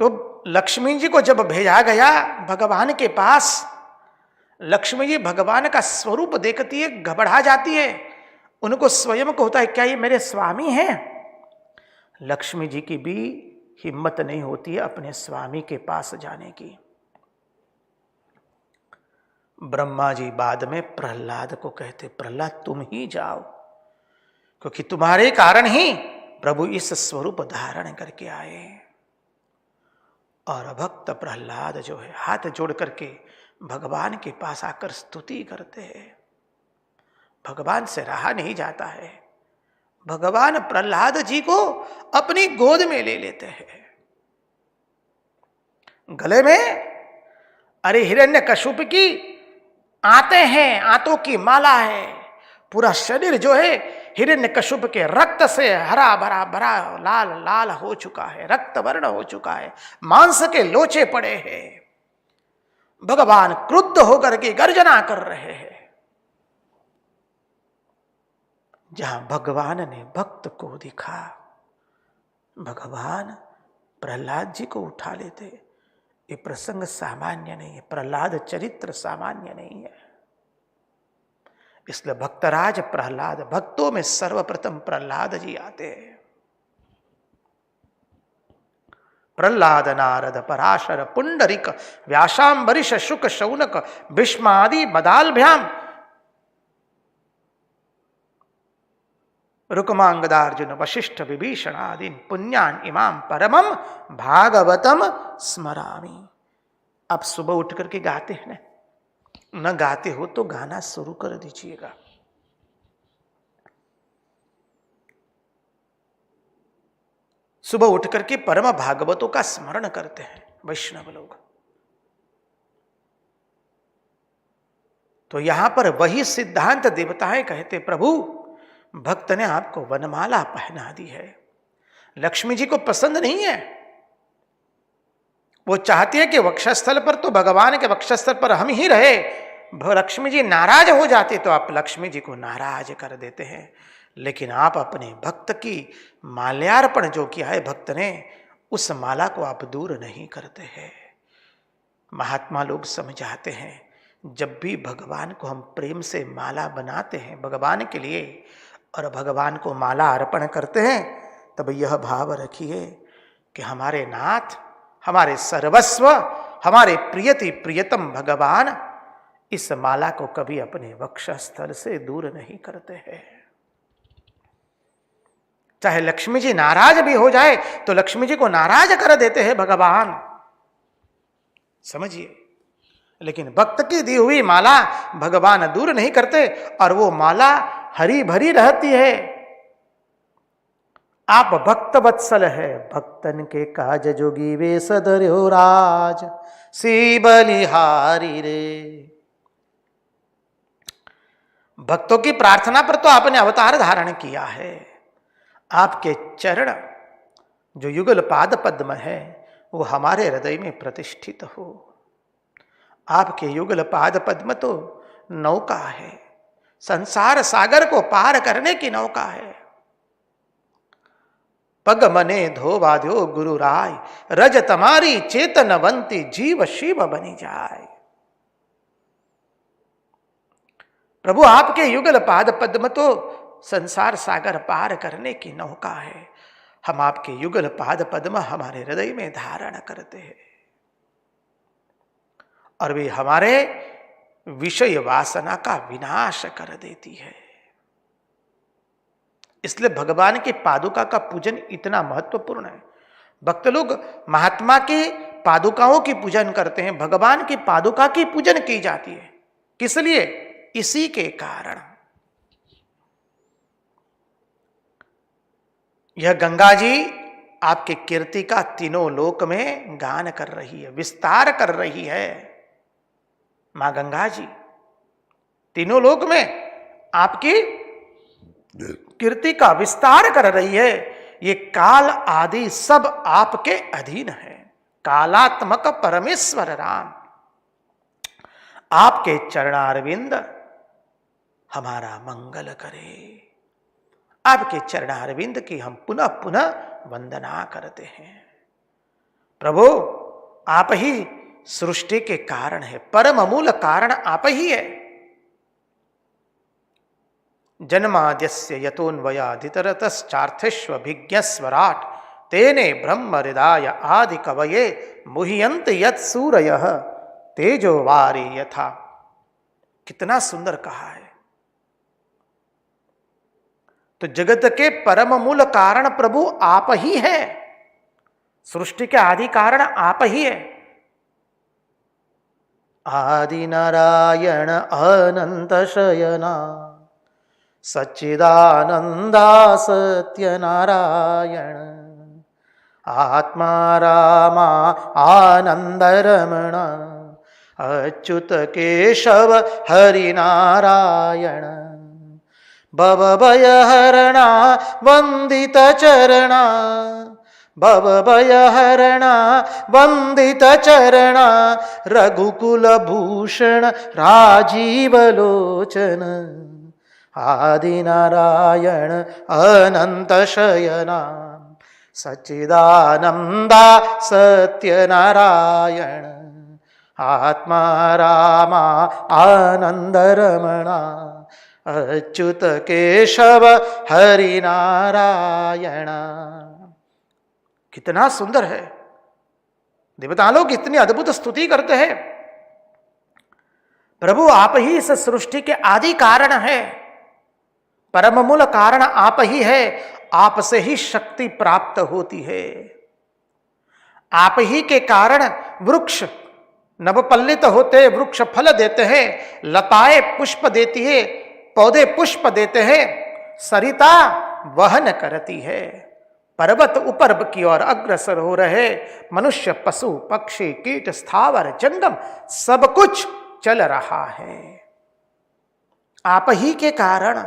तो लक्ष्मी जी को जब भेजा गया भगवान के पास, लक्ष्मी जी भगवान का स्वरूप देखती है, घबरा जाती है। उनको स्वयं को होता है क्या ये मेरे स्वामी हैं? लक्ष्मी जी की भी हिम्मत नहीं होती है अपने स्वामी के पास जाने की। ब्रह्मा जी बाद में प्रहलाद को कहते, प्रहलाद तुम ही जाओ, क्योंकि तुम्हारे कारण ही प्रभु इस स्वरूप धारण करके आए। और भक्त प्रहलाद जो है हाथ जोड़ करके भगवान के पास आकर स्तुति करते हैं। भगवान से रहा नहीं जाता है। भगवान प्रहलाद जी को अपनी गोद में ले लेते हैं। गले में अरे हिरण्यकशिपु की आते हैं, आंतों की माला है। पूरा शरीर जो है हिरण्यकशिपु के रक्त से हरा भरा भरा लाल लाल हो चुका है, रक्त वर्ण हो चुका है, मांस के लोचे पड़े हैं। भगवान क्रुद्ध होकर के गर्जना कर रहे हैं। जहां भगवान ने भक्त को दिखा, भगवान प्रहलाद जी को उठा लेते। ये प्रसंग सामान्य नहीं है, प्रहलाद चरित्र सामान्य नहीं है। इसलिए भक्तराज प्रहलाद, भक्तों में सर्वप्रथम प्रहलाद जी आते हैं। प्रहलाद नारद पराशर पुंडरिक व्यासांबरीश शुक शौनक भीष्मादि मदालभ्याम रुकमांगदार्जुन वशिष्ठ विभीषण आदि पुण्यान इमाम परमम भागवतम स्मरामि। आप सुबह उठ करके गाते हैं ना, न गाते हो तो गाना शुरू कर दीजिएगा। सुबह उठ करके परम भागवतों का स्मरण करते हैं वैष्णव लोग। तो यहां पर वही सिद्धांत देवताएं कहते, प्रभु भक्त ने आपको वनमाला पहना दी है। लक्ष्मी जी को पसंद नहीं है, वो चाहती है कि वक्षस्थल पर तो भगवान के वक्षस्थल पर हम ही रहे। लक्ष्मी जी नाराज हो जाते तो आप लक्ष्मी जी को नाराज कर देते हैं। लेकिन आप अपने भक्त की माल्यार्पण जो किया है भक्त ने, उस माला को आप दूर नहीं करते हैं। महात्मा लोग समझाते हैं, जब भी भगवान को हम प्रेम से माला बनाते हैं भगवान के लिए और भगवान को माला अर्पण करते हैं, तब यह भाव रखिए कि हमारे नाथ, हमारे सर्वस्व, हमारे प्रियति प्रियतम भगवान इस माला को कभी अपने वक्षस्थल से दूर नहीं करते हैं। चाहे लक्ष्मी जी नाराज भी हो जाए तो लक्ष्मी जी को नाराज कर देते हैं भगवान, समझिए। लेकिन भक्त की दी हुई माला भगवान दूर नहीं करते, और वो माला हरी भरी रहती है। आप भक्त वत्सल है, भक्तन के काज जोगी वे सदर्यो राज, सी बलिहारी रे। भक्तों की प्रार्थना पर तो आपने अवतार धारण किया है। आपके चरण जो युगल पाद पद्म है वो हमारे हृदय में प्रतिष्ठित हो। आपके युगल पाद पद्म तो नौका है, संसार सागर को पार करने की नौका है। पग मने धोवा दो गुरु राय, रज तमारी चेतनवंती जीव शिव बनी जाए। प्रभु आपके युगल पाद पद्म तो संसार सागर पार करने की नौका है। हम आपके युगल पाद पद्म हमारे हृदय में धारण करते हैं और वे हमारे विषय वासना का विनाश कर देती है। इसलिए भगवान की पादुका का पूजन इतना महत्वपूर्ण है। भक्त लोग महात्मा की पादुकाओं की पूजन करते हैं, भगवान की पादुका की पूजन की जाती है। किस लिए? इसी के कारण। यह गंगा जी आपके कीर्ति का तीनों लोक में गान कर रही है, विस्तार कर रही है। मां गंगा जी तीनों लोक में आपकी कीर्ति का विस्तार कर रही है। ये काल आदि सब आपके अधीन है। कालात्मक परमेश्वर राम, आपके चरणारविंद हमारा मंगल करे। आपके चरणारविंद की हम पुनः पुनः वंदना करते हैं। प्रभु आप ही सृष्टि के कारण है, परम मूल कारण आप ही है। जन्माद्यस्य यतोन्वयादितरतश्चार्थेष्वभिज्ञस्वराट् तेने ब्रह्म हृदय आदि कवये मुह्यन्त यत् सूरयः तेजो वारी यथा। कितना सुंदर कहा है। तो जगत के परम मूल कारण प्रभु आप ही है, सृष्टि के आदि कारण आप ही है। आदि नारायण अनंत शयना सच्चिदानंदा सत्य नारायण आत्मा रामा आनंद रमण अच्युत केशव हरि नारायण भवभय हरणा वंदित चरणा भवभय हरणा वंदित चरणा रघुकुल भूषण राजीव लोचन आदि नारायण अनंत शयना सच्चिदानंदा सत्य नारायण आत्मा रामा आनंद रमणा अच्युत केशव हरि नारायण। कितना सुंदर है। देवता लोग इतनी अद्भुत स्तुति करते हैं। प्रभु आप ही इस सृष्टि के आदि कारण है, परम मूल कारण आप ही है। आपसे ही शक्ति प्राप्त होती है। आप ही के कारण वृक्ष नवपल्लित होते, वृक्ष फल देते हैं, लताएं पुष्प देती है, पौधे पुष्प देते हैं, सरिता वहन करती है, पर्वत ऊपर की ओर अग्रसर हो रहे, मनुष्य पशु पक्षी कीट स्थावर जंगम सब कुछ चल रहा है। आप ही के कारण,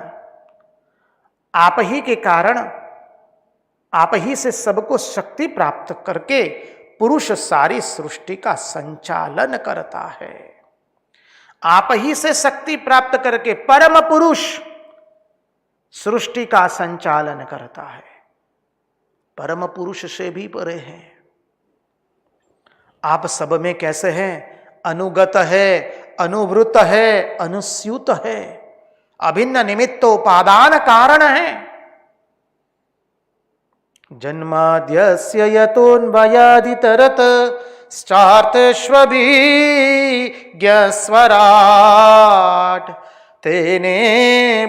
आप ही के कारण, आप ही से सबको शक्ति प्राप्त करके पुरुष सारी सृष्टि का संचालन करता है। आप ही से शक्ति प्राप्त करके परम पुरुष सृष्टि का संचालन करता है। परम पुरुष से भी परे हैं। आप सब में कैसे हैं? अनुगत है, अनुवृत है, अनुस्यूत है, अभिन्न निमित्तोपादान कारण है। जन्माद्यस्य यतोन्वयादितरत स्टार्थेष्वभिज्ञस्वराट् तेने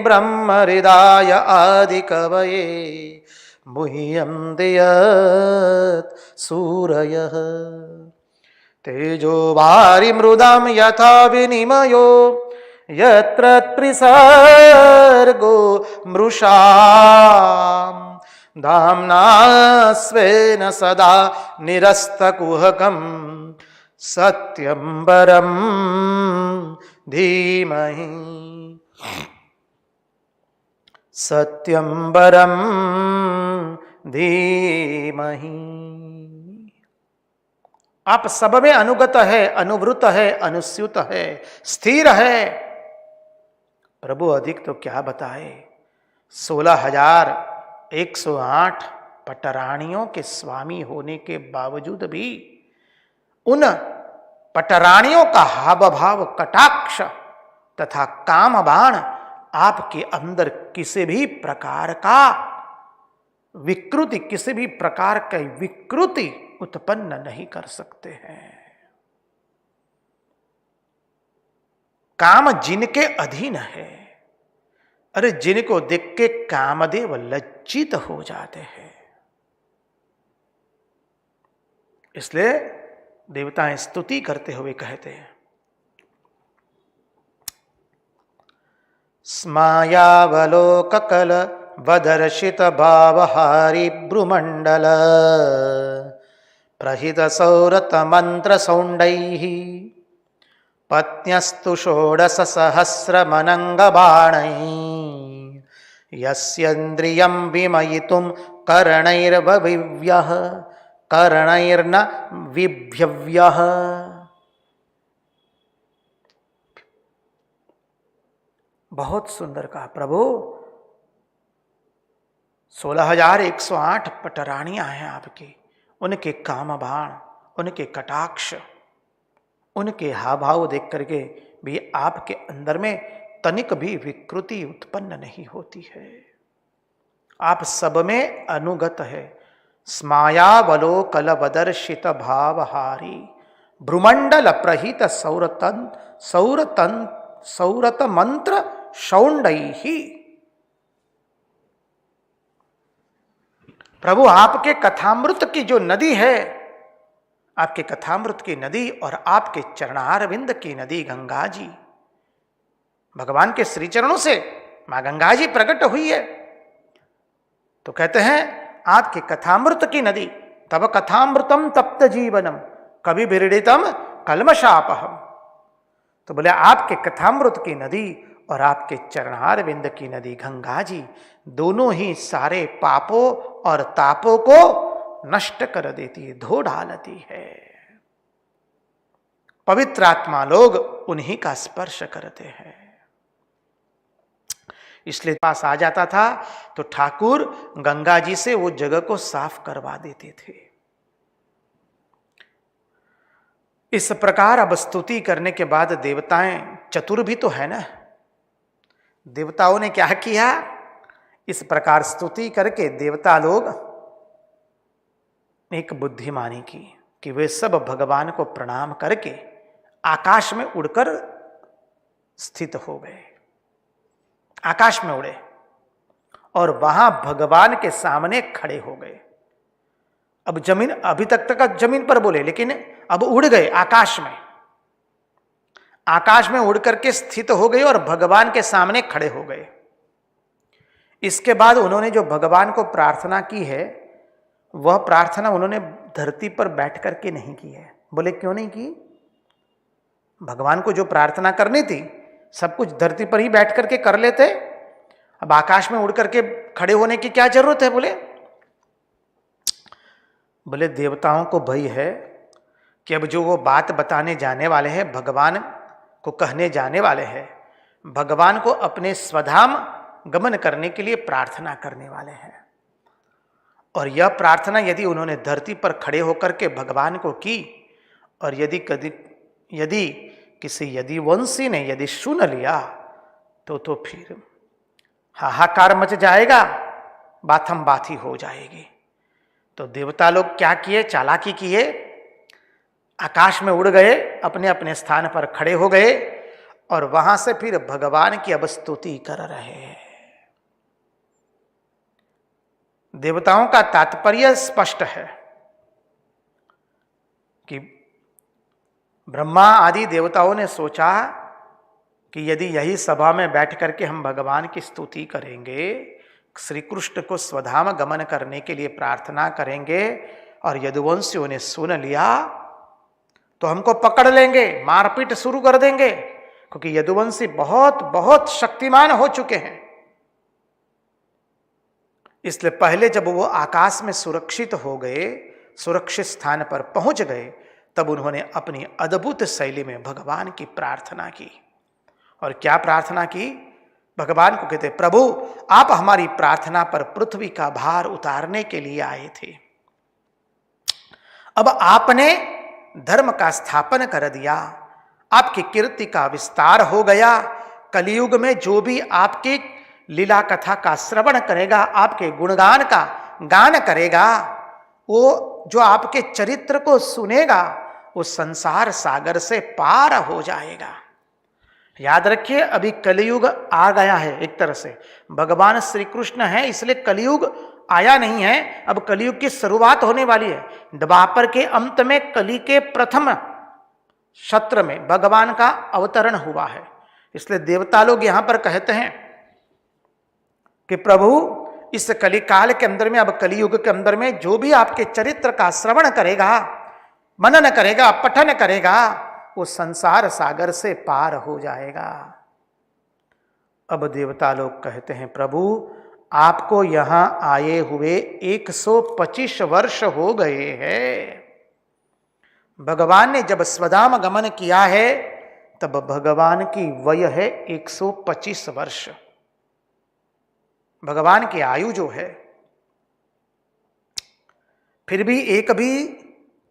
ब्रह्म हृदय आदि कवये मुह्यन्ति यत् सूरयः तेजो वारि मृदां यथा विनिमयो यत्र त्रिसर्गो मृषा धाम्ना स्वेन सदा निरस्तकुहकं सत्यं परं धीमहि सत्यं परं धीमहि। आप सब में अनुगत है, अनुवृत है, अनुस्यूत है, स्थिर है। प्रभु अधिक तो क्या बताए, 16,108 पटरानियों के स्वामी होने के बावजूद भी उन पटरानियों का हाव भाव, कटाक्ष तथा काम बाण आपके अंदर किसी भी प्रकार का विकृति, किसी भी प्रकार की विकृति उत्पन्न नहीं कर सकते हैं। काम जिनके अधीन है, अरे जिनको देख के कामदेव लज्जित हो जाते हैं। इसलिए देवताएं स्तुति करते हुए कहते हैं, स्मायावलोककल वदर्शित भावहारी भ्रुमंडल प्रहित सौरत मंत्र सौंडैः पत्न्यस्तु षोडश सहस्र मनंग बाणैः यस्येन्द्रियं विमयितुं कर्णैर्विव्यः कर्णैर्न विभ्यव्यः। बहुत सुंदर कहा प्रभु। 16,108 पटरानियां हैं आपकी, उनके काम बाण, उनके कटाक्ष, उनके हाव भाव देख करके भी आपके अंदर में तनिक भी विकृति उत्पन्न नहीं होती है। आप सब में अनुगत है। स्मायावलोकलवदर्शित भावहारी भ्रुमंडल प्रहित सौरत मंत्र शौंडैहि। प्रभु आपके कथामृत की जो नदी है, आपके कथामृत की नदी और आपके चरणारविंद की नदी गंगा जी, भगवान के श्री चरणों से मां गंगा जी प्रकट हुई है। तो कहते हैं आपके कथामृत की नदी, तब कथामृतम तप्त जीवनम कवि विरडितम कल्मषापहम। तो बोले आपके कथामृत की नदी और आपके चरणारविंद की नदी गंगा जी दोनों ही सारे पापों और तापों को नष्ट कर देती है, धो डालती है। पवित्र आत्मा लोग उन्हीं का स्पर्श करते हैं। इसलिए पास आ जाता था तो ठाकुर गंगा जी से वो जगह को साफ करवा देते थे। इस प्रकार अब स्तुति करने के बाद देवताएं चतुर भी तो है ना, देवताओं ने क्या किया, इस प्रकार स्तुति करके देवता लोग एक बुद्धिमानी की कि वे सब भगवान को प्रणाम करके आकाश में उड़कर स्थित हो गए, आकाश में उड़े और वहां भगवान के सामने खड़े हो गए। अब जमीन, अभी तक जमीन पर बोले, लेकिन अब उड़ गए आकाश में, आकाश में उड़ करके स्थित हो गए और भगवान के सामने खड़े हो गए। इसके बाद उन्होंने जो भगवान को प्रार्थना की है, वह प्रार्थना उन्होंने धरती पर बैठ करके नहीं की है। बोले क्यों नहीं की? भगवान को जो प्रार्थना करनी थी सब कुछ धरती पर ही बैठ करके कर लेते, अब आकाश में उड़ करके खड़े होने की क्या जरूरत है? बोले देवताओं को भय है कि अब जो वो बात बताने जाने वाले हैं, भगवान को कहने जाने वाले हैं, भगवान को अपने स्वधाम गमन करने के लिए प्रार्थना करने वाले हैं। और यह प्रार्थना यदि उन्होंने धरती पर खड़े होकर के भगवान को की और यदि किसी यदिवंशी ने यदि सुन लिया तो फिर हाहाकार मच जाएगा, बाथम बाथी हो जाएगी। तो देवता लोग क्या किए, चालाकी किए, आकाश में उड़ गए, अपने अपने स्थान पर खड़े हो गए और वहां से फिर भगवान की अब स्तुति कर रहे हैं। देवताओं का तात्पर्य स्पष्ट है कि ब्रह्मा आदि देवताओं ने सोचा कि यदि यही सभा में बैठ करके हम भगवान की स्तुति करेंगे, श्री कृष्ण को स्वधाम गमन करने के लिए प्रार्थना करेंगे और यदुवंशियों ने सुन लिया तो हमको पकड़ लेंगे, मारपीट शुरू कर देंगे, क्योंकि यदुवंशी बहुत बहुत शक्तिमान हो चुके हैं। इसलिए पहले जब वो आकाश में सुरक्षित हो गए, सुरक्षित स्थान पर पहुंच गए, तब उन्होंने अपनी अद्भुत शैली में भगवान की प्रार्थना की। और क्या प्रार्थना की? भगवान को कहते, प्रभु आप हमारी प्रार्थना पर पृथ्वी का भार उतारने के लिए आए थे, अब आपने धर्म का स्थापन कर दिया, आपकी कीर्ति का विस्तार हो गया। कलयुग में जो भी आपकी लीला कथा का श्रवण करेगा, आपके गुणगान का गान करेगा, वो जो आपके चरित्र को सुनेगा, वो संसार सागर से पार हो जाएगा। याद रखिए, अभी कलयुग आ गया है। एक तरह से भगवान श्री कृष्ण है, इसलिए कलयुग आया नहीं है, अब कलयुग की शुरुआत होने वाली है। द्वापर के अंत में, कली के प्रथम सत्र में भगवान का अवतरण हुआ है। इसलिए देवता लोग यहां पर कहते हैं कि प्रभु इस कलिकाल के अंदर में, अब कलियुग के अंदर में जो भी आपके चरित्र का श्रवण करेगा, मनन करेगा, पठन करेगा, वो संसार सागर से पार हो जाएगा। अब देवता लोग कहते हैं, प्रभु आपको यहां आए हुए 125 वर्ष हो गए हैं। भगवान ने जब स्वधाम गमन किया है, तब भगवान की वय है 125 वर्ष। भगवान की आयु जो है, फिर भी एक भी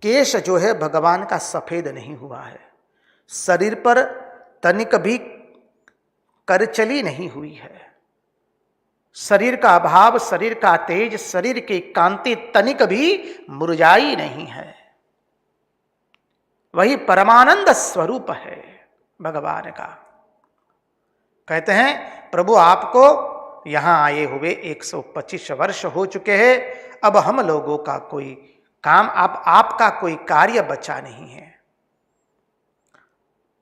केश जो है भगवान का सफेद नहीं हुआ है, शरीर पर तनिक भी करचली नहीं हुई है, शरीर का भाव, शरीर का तेज, शरीर की कांति तनिक भी मुरझाई नहीं है। वही परमानंद स्वरूप है भगवान का। कहते हैं, प्रभु आपको यहां आए हुए 125 वर्ष हो चुके हैं, अब हम लोगों का कोई काम, आपका कोई कार्य बचा नहीं है।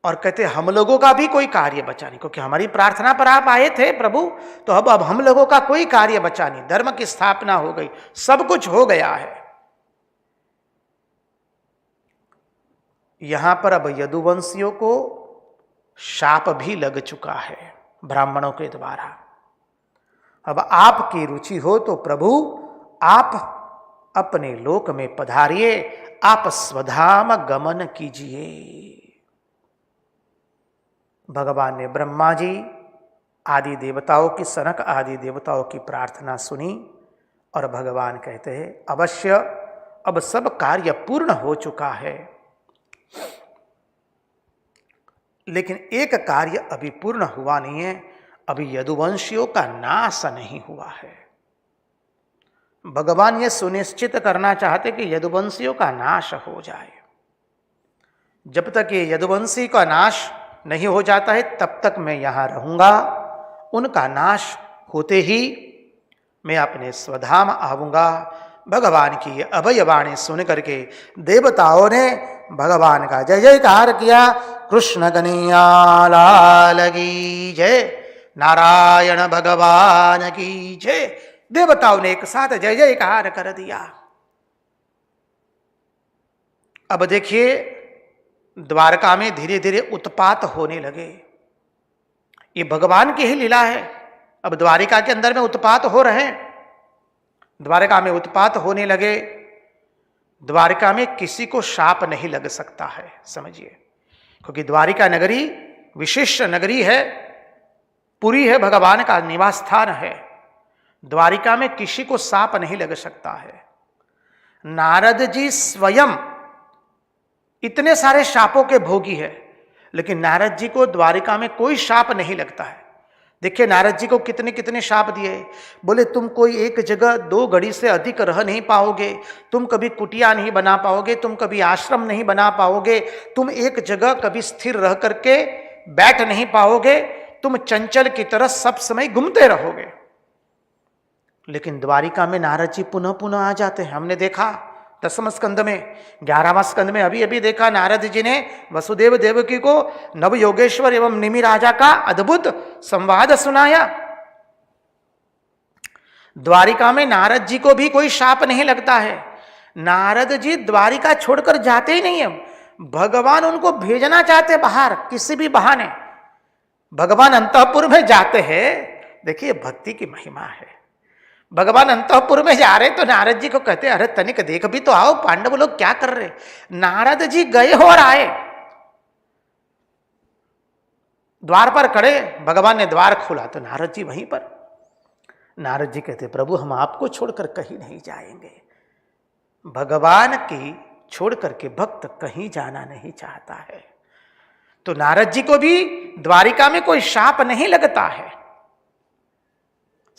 और कहते हम लोगों का भी कोई कार्य बचा नहीं, क्योंकि हमारी प्रार्थना पर आप आए थे प्रभु, तो अब हम लोगों का कोई कार्य बचा नहीं। धर्म की स्थापना हो गई, सब कुछ हो गया है। यहां पर अब यदुवंशियों को शाप भी लग चुका है ब्राह्मणों के द्वारा। अब आपकी रुचि हो तो प्रभु आप अपने लोक में पधारिए, आप स्वधाम गमन कीजिए। भगवान ने ब्रह्मा जी आदि देवताओं की, सनक आदि देवताओं की प्रार्थना सुनी और भगवान कहते हैं, अवश्य अब सब कार्य पूर्ण हो चुका है, लेकिन एक कार्य अभी पूर्ण हुआ नहीं है, अभी यदुवंशियों का नाश नहीं हुआ है। भगवान ये सुनिश्चित करना चाहते कि यदुवंशियों का नाश हो जाए। जब तक ये यदुवंशी का नाश नहीं हो जाता है, तब तक मैं यहां रहूंगा। उनका नाश होते ही मैं अपने स्वधाम आऊंगा। भगवान की ये अभयवाणी सुन करके देवताओं ने भगवान का जय जयकार किया। कृष्ण कन्हैया लाल की जय, नारायण भगवान की जय। देवताओं ने एक साथ जय जयकार कर दिया। अब देखिए, द्वारका में धीरे धीरे उत्पात होने लगे। ये भगवान की ही लीला है। अब द्वारिका के अंदर में उत्पात हो रहे हैं, द्वारका में उत्पात होने लगे। द्वारिका में किसी को शाप नहीं लग सकता है, समझिए, क्योंकि द्वारिका नगरी विशिष्ट नगरी है, पुरी है, भगवान का निवास स्थान है। द्वारिका में किसी को शाप नहीं लग सकता है। नारद जी स्वयं इतने सारे शापों के भोगी है, लेकिन नारद जी को द्वारिका में कोई शाप नहीं लगता है। देखिए नारद जी को कितने कितने शाप दिए। बोले तुम कोई एक जगह 2 घड़ी से अधिक रह नहीं पाओगे, तुम कभी कुटिया नहीं बना पाओगे, तुम कभी आश्रम नहीं बना पाओगे, तुम एक जगह कभी स्थिर रह करके बैठ नहीं पाओगे, तुम चंचल की तरह सब समय घूमते रहोगे। लेकिन द्वारिका में नारद जी पुनः पुनः आ जाते हैं। हमने देखा 10वें स्कंद में, 11वां स्कंद में अभी अभी देखा, नारद जी ने वसुदेव देवकी को नव योगेश्वर एवं निमि राजा का अद्भुत संवाद सुनाया। द्वारिका में नारद जी को भी कोई शाप नहीं लगता है। नारद जी द्वारिका छोड़कर जाते ही नहीं है, भगवान उनको भेजना चाहते बाहर किसी भी बहाने। भगवान अंतःपुर में जाते हैं, देखिए भक्ति की महिमा है। भगवान अंतःपुर में जा रहे तो नारद जी को कहते अरे तनिक देख भी तो आओ, पांडव लोग क्या कर रहे। नारद जी गए और आए, द्वार पर खड़े, भगवान ने द्वार खोला तो नारद जी वहीं पर। नारद जी कहते प्रभु हम आपको छोड़कर कहीं नहीं जाएंगे। भगवान की छोड़ करके भक्त कहीं जाना नहीं चाहता है। तो नारद जी को भी द्वारिका में कोई शाप नहीं लगता है,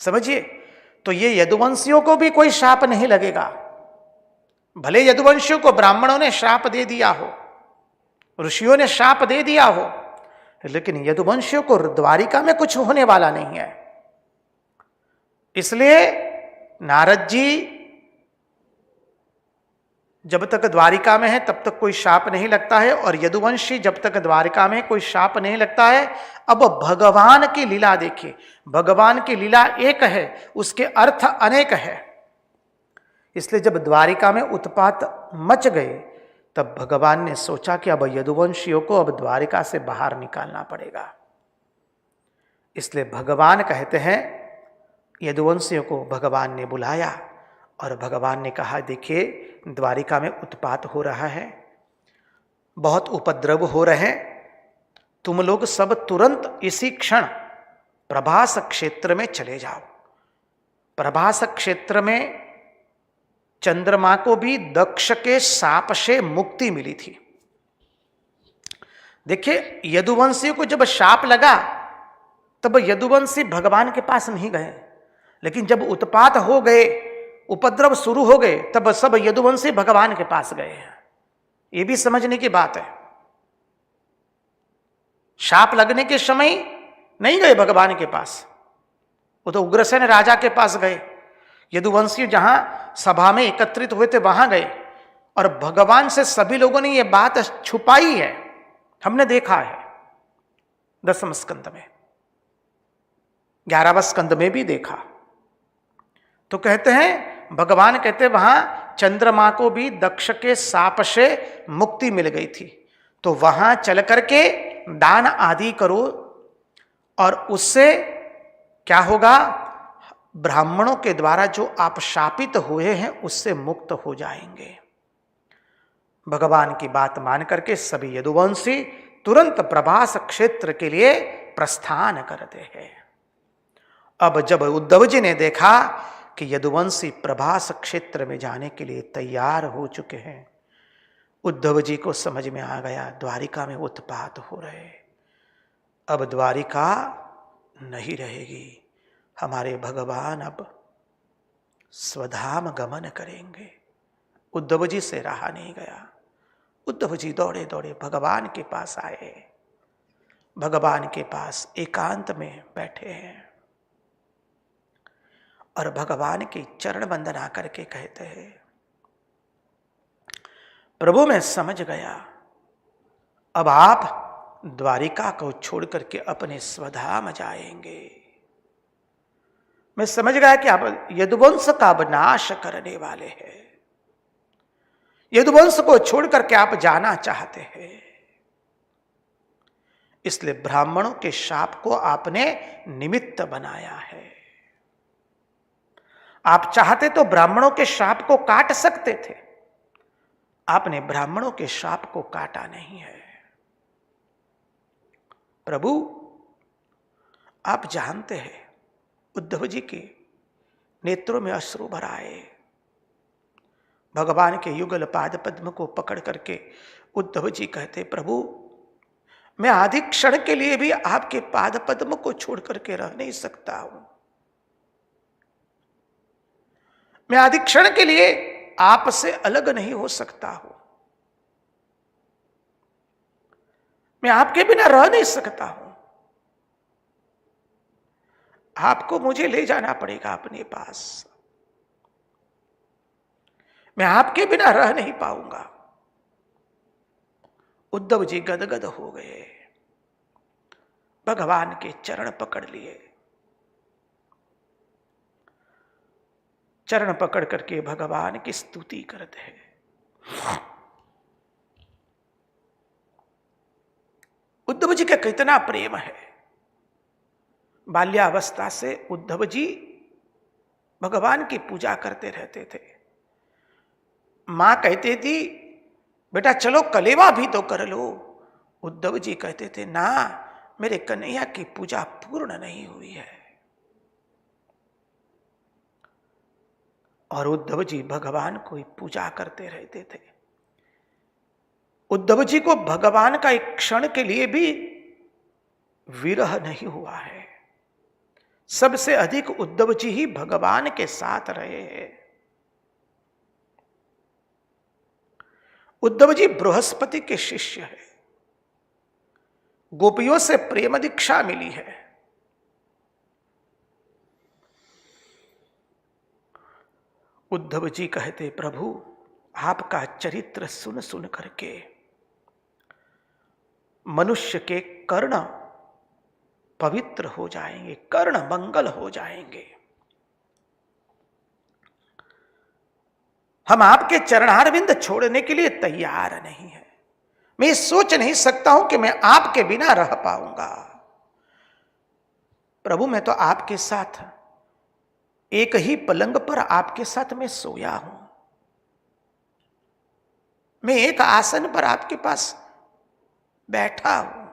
समझिए। तो ये यदुवंशियों को भी कोई शाप नहीं लगेगा। भले यदुवंशियों को ब्राह्मणों ने शाप दे दिया हो, ऋषियों ने शाप दे दिया हो, लेकिन यदुवंशियों को द्वारिका में कुछ होने वाला नहीं है। इसलिए नारद जी जब तक द्वारिका में है तब तक कोई शाप नहीं लगता है, और यदुवंशी जब तक द्वारिका में कोई शाप नहीं लगता है। अब भगवान की लीला देखिए, भगवान की लीला एक है, उसके अर्थ अनेक है। इसलिए जब द्वारिका में उत्पात मच गए तब भगवान ने सोचा कि अब यदुवंशियों को अब द्वारिका से बाहर निकालना पड़ेगा। इसलिए भगवान कहते हैं, यदुवंशियों को भगवान ने बुलाया और भगवान ने कहा देखिए द्वारिका में उत्पात हो रहा है, बहुत उपद्रव हो रहे हैं, तुम लोग सब तुरंत इसी क्षण प्रभास क्षेत्र में चले जाओ। प्रभास क्षेत्र में चंद्रमा को भी दक्ष के शाप से मुक्ति मिली थी। देखिए यदुवंशियों को जब शाप लगा तब यदुवंशी भगवान के पास नहीं गए, लेकिन जब उत्पात हो गए, उपद्रव शुरू हो गए, तब सब यदुवंशी भगवान के पास गए हैं। यह भी समझने की बात है। शाप लगने के समय नहीं गए भगवान के पास, वो तो उग्रसेन राजा के पास गए। यदुवंशी जहां सभा में एकत्रित हुए थे वहां गए, और भगवान से सभी लोगों ने यह बात छुपाई है, हमने देखा है 10वें स्कंद में, 11वें स्कंद में भी देखा। तो कहते हैं भगवान कहते वहां चंद्रमा को भी दक्ष के शाप से मुक्ति मिल गई थी, तो वहां चल करके दान आदि करो, और उससे क्या होगा, ब्राह्मणों के द्वारा जो आप शापित हुए हैं उससे मुक्त हो जाएंगे। भगवान की बात मान करके सभी यदुवंशी तुरंत प्रभास क्षेत्र के लिए प्रस्थान करते हैं। अब जब उद्धव जी ने देखा कि यदुवंशी प्रभास क्षेत्र में जाने के लिए तैयार हो चुके हैं, उद्धव जी को समझ में आ गया द्वारिका में उत्पात हो रहे, अब द्वारिका नहीं रहेगी, हमारे भगवान अब स्वधाम गमन करेंगे। उद्धव जी से रहा नहीं गया, उद्धव जी दौड़े दौड़े भगवान के पास आए, भगवान के पास एकांत में बैठे हैं और भगवान की चरण वंदना करके कहते हैं प्रभु मैं समझ गया, अब आप द्वारिका को छोड़ करके अपने स्वधाम जाएंगे। मैं समझ गया कि आप यदुवंश का विनाश करने वाले हैं, यदुवंश को छोड़ करके आप जाना चाहते हैं, इसलिए ब्राह्मणों के शाप को आपने निमित्त बनाया है। आप चाहते तो ब्राह्मणों के शाप को काट सकते थे, आपने ब्राह्मणों के शाप को काटा नहीं है। प्रभु आप जानते हैं, उद्धव जी के नेत्रों में अश्रु भर आए। भगवान के युगल पाद पद्म को पकड़ करके उद्धव जी कहते प्रभु मैं आधि क्षण के लिए भी आपके पाद पद्म को छोड़ करके रह नहीं सकता हूं, मैं आधि क्षण के लिए आपसे अलग नहीं हो सकता हूं, मैं आपके बिना रह नहीं सकता हूं, आपको मुझे ले जाना पड़ेगा अपने पास, मैं आपके बिना रह नहीं पाऊंगा। उद्धव जी गदगद हो गए, भगवान के चरण पकड़ लिए। चरण पकड़ करके भगवान की स्तुति करते हैं। उद्धव जी का कितना प्रेम है। बाल्यावस्था से उद्धव जी भगवान की पूजा करते रहते थे। मां कहती थी बेटा चलो कलेवा भी तो कर लो। उद्धव जी कहते थे ना, मेरे कन्हैया की पूजा पूर्ण नहीं हुई है। और उद्धव जी भगवान को पूजा करते रहते थे। उद्धव जी को भगवान का एक क्षण के लिए भी विरह नहीं हुआ है। सबसे अधिक उद्धव जी ही भगवान के साथ रहे हैं। उद्धव जी बृहस्पति के शिष्य है। गोपियों से प्रेम दीक्षा मिली है। उद्धव जी कहते प्रभु आपका चरित्र सुन सुन करके मनुष्य के कर्ण पवित्र हो जाएंगे, कर्ण मंगल हो जाएंगे। हम आपके चरणारविंद छोड़ने के लिए तैयार नहीं है। मैं ये सोच नहीं सकता हूं कि मैं आपके बिना रह पाऊंगा। प्रभु मैं तो आपके साथ एक ही पलंग पर आपके साथ मैं सोया हूं। मैं एक आसन पर आपके पास बैठा हूं।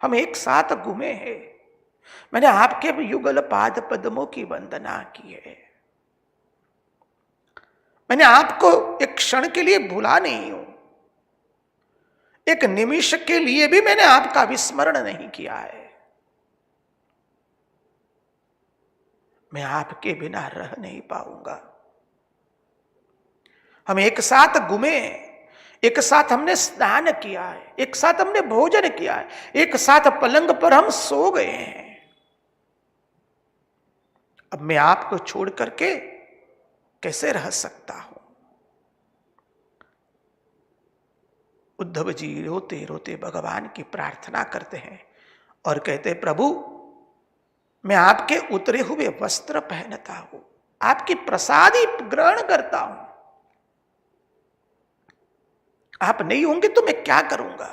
हम एक साथ घूमे हैं। मैंने आपके युगल पाद पद्मों की वंदना की है। मैंने आपको एक क्षण के लिए भूला नहीं हूं। एक निमिष के लिए भी मैंने आपका विस्मरण नहीं किया है। मैं आपके बिना रह नहीं पाऊंगा। हम एक साथ घूमे, एक साथ हमने स्नान किया है, एक साथ हमने भोजन किया है, एक साथ पलंग पर हम सो गए हैं। अब मैं आपको छोड़ करके कैसे रह सकता हूं? उद्धव जी रोते रोते भगवान की प्रार्थना करते हैं और कहते प्रभु मैं आपके उतरे हुए वस्त्र पहनता हूं, आपकी प्रसादी ग्रहण करता हूं। आप नहीं होंगे तो मैं क्या करूंगा?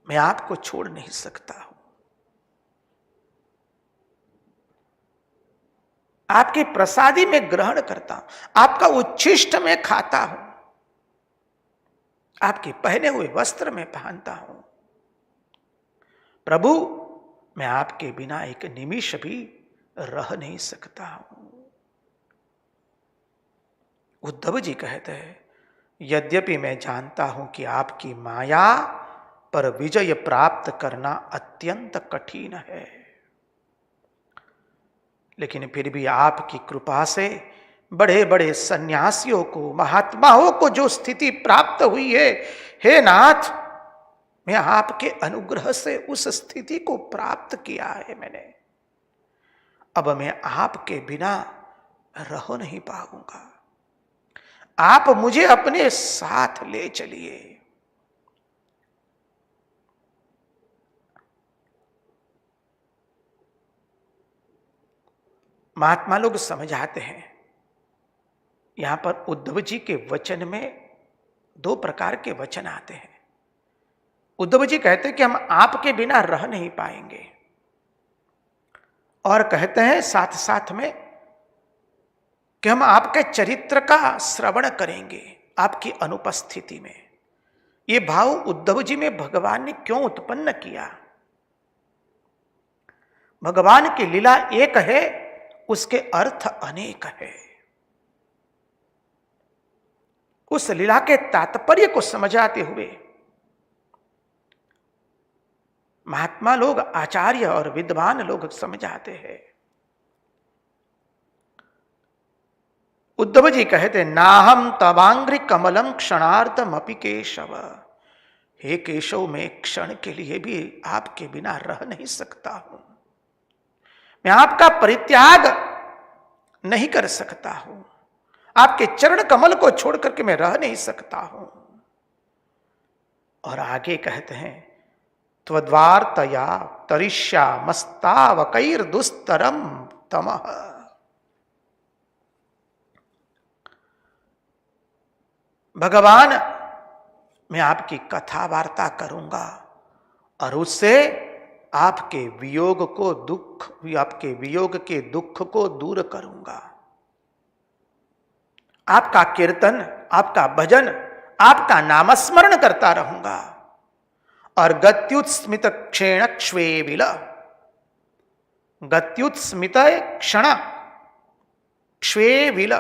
मैं आपको छोड़ नहीं सकता हूं। आपकी प्रसादी में ग्रहण करता हूं, आपका उच्छिष्ट में खाता हूं, आपके पहने हुए वस्त्र में पहनता हूं। प्रभु मैं आपके बिना एक निमिष भी रह नहीं सकता हूं। उद्धव जी कहते हैं यद्यपि मैं जानता हूं कि आपकी माया पर विजय प्राप्त करना अत्यंत कठिन है, लेकिन फिर भी आपकी कृपा से बड़े बड़े सन्यासियों को, महात्माओं को जो स्थिति प्राप्त हुई है, हे नाथ मैं आपके अनुग्रह से उस स्थिति को प्राप्त किया है मैंने। अब मैं आपके बिना रह नहीं पाऊंगा। आप मुझे अपने साथ ले चलिए। महात्मा लोग समझाते हैं, यहां पर उद्धव जी के वचन में दो प्रकार के वचन आते हैं। उद्धव जी कहते हैं कि हम आपके बिना रह नहीं पाएंगे, और कहते हैं साथ साथ में कि हम आपके चरित्र का श्रवण करेंगे आपकी अनुपस्थिति में। ये भाव उद्धव जी में भगवान ने क्यों उत्पन्न किया? भगवान की लीला एक है, उसके अर्थ अनेक है। उस लीला के तात्पर्य को समझाते हुए महात्मा लोग, आचार्य और विद्वान लोग समझाते हैं। उद्धव जी कहते नाहम तवांग्रि कमलम क्षणार्धम अपि केशव। हे केशव मैं क्षण के लिए भी आपके बिना रह नहीं सकता हूं। मैं आपका परित्याग नहीं कर सकता हूं। आपके चरण कमल को छोड़ करके मैं रह नहीं सकता हूं। और आगे कहते हैं त्वद्वार तया तरिष्या मस्तावकैर दुस्तरम तमः। भगवान, मैं आपकी कथा वार्ता करूंगा और उससे आपके वियोग के दुख को दूर करूंगा। आपका कीर्तन, आपका भजन, आपका नामस्मरण करता रहूंगा। और गत्युत्स्मित क्षेण क्ष्वे विल, गत्युत्स्मित क्षण क्ष्वे विल,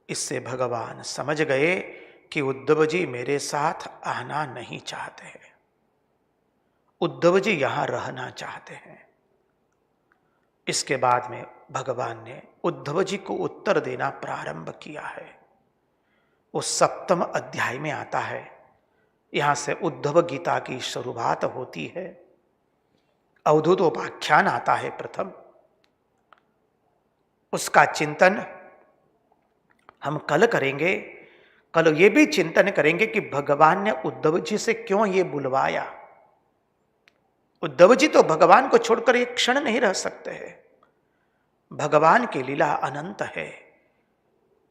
इससे भगवान समझ गए कि उद्धव जी मेरे साथ आना नहीं चाहते हैं, उद्धव जी यहां रहना चाहते हैं। इसके बाद में भगवान ने उद्धव जी को उत्तर देना प्रारंभ किया है। वो 7वें अध्याय में आता है। यहां से उद्धव गीता की शुरुआत होती है। अवधूत उपाख्यान आता है प्रथम, उसका चिंतन हम कल करेंगे। कल ये भी चिंतन करेंगे कि भगवान ने उद्धव जी से क्यों ये बुलवाया। उद्धव जी तो भगवान को छोड़कर एक क्षण नहीं रह सकते हैं। भगवान की लीला अनंत है,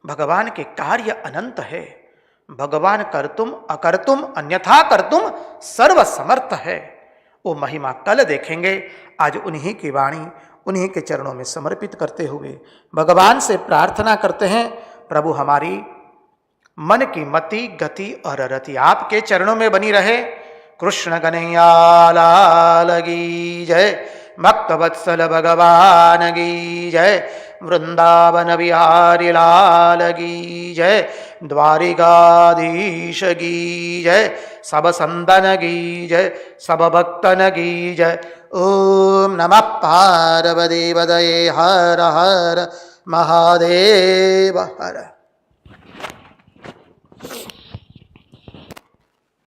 भगवान के कार्य अनंत है। भगवान कर्तुम अकर्तुम अन्यथा कर्तुम सर्वसमर्थ है। वो महिमा कल देखेंगे। आज उन्हीं की वाणी उन्हीं के चरणों में समर्पित करते हुए भगवान से प्रार्थना करते हैं, प्रभु हमारी मन की मति गति और रति आपके चरणों में बनी रहे। कृष्ण कन्हैया लाल की जय, भक्त वत्सल भगवान की जय, वृंदावन बिहारी लाल की जय, द्वारिकाधीश की जय, सब संतन की जय, सब भक्तन की जय। ओम नमः पार्वती पतये हर हर महादेव हर।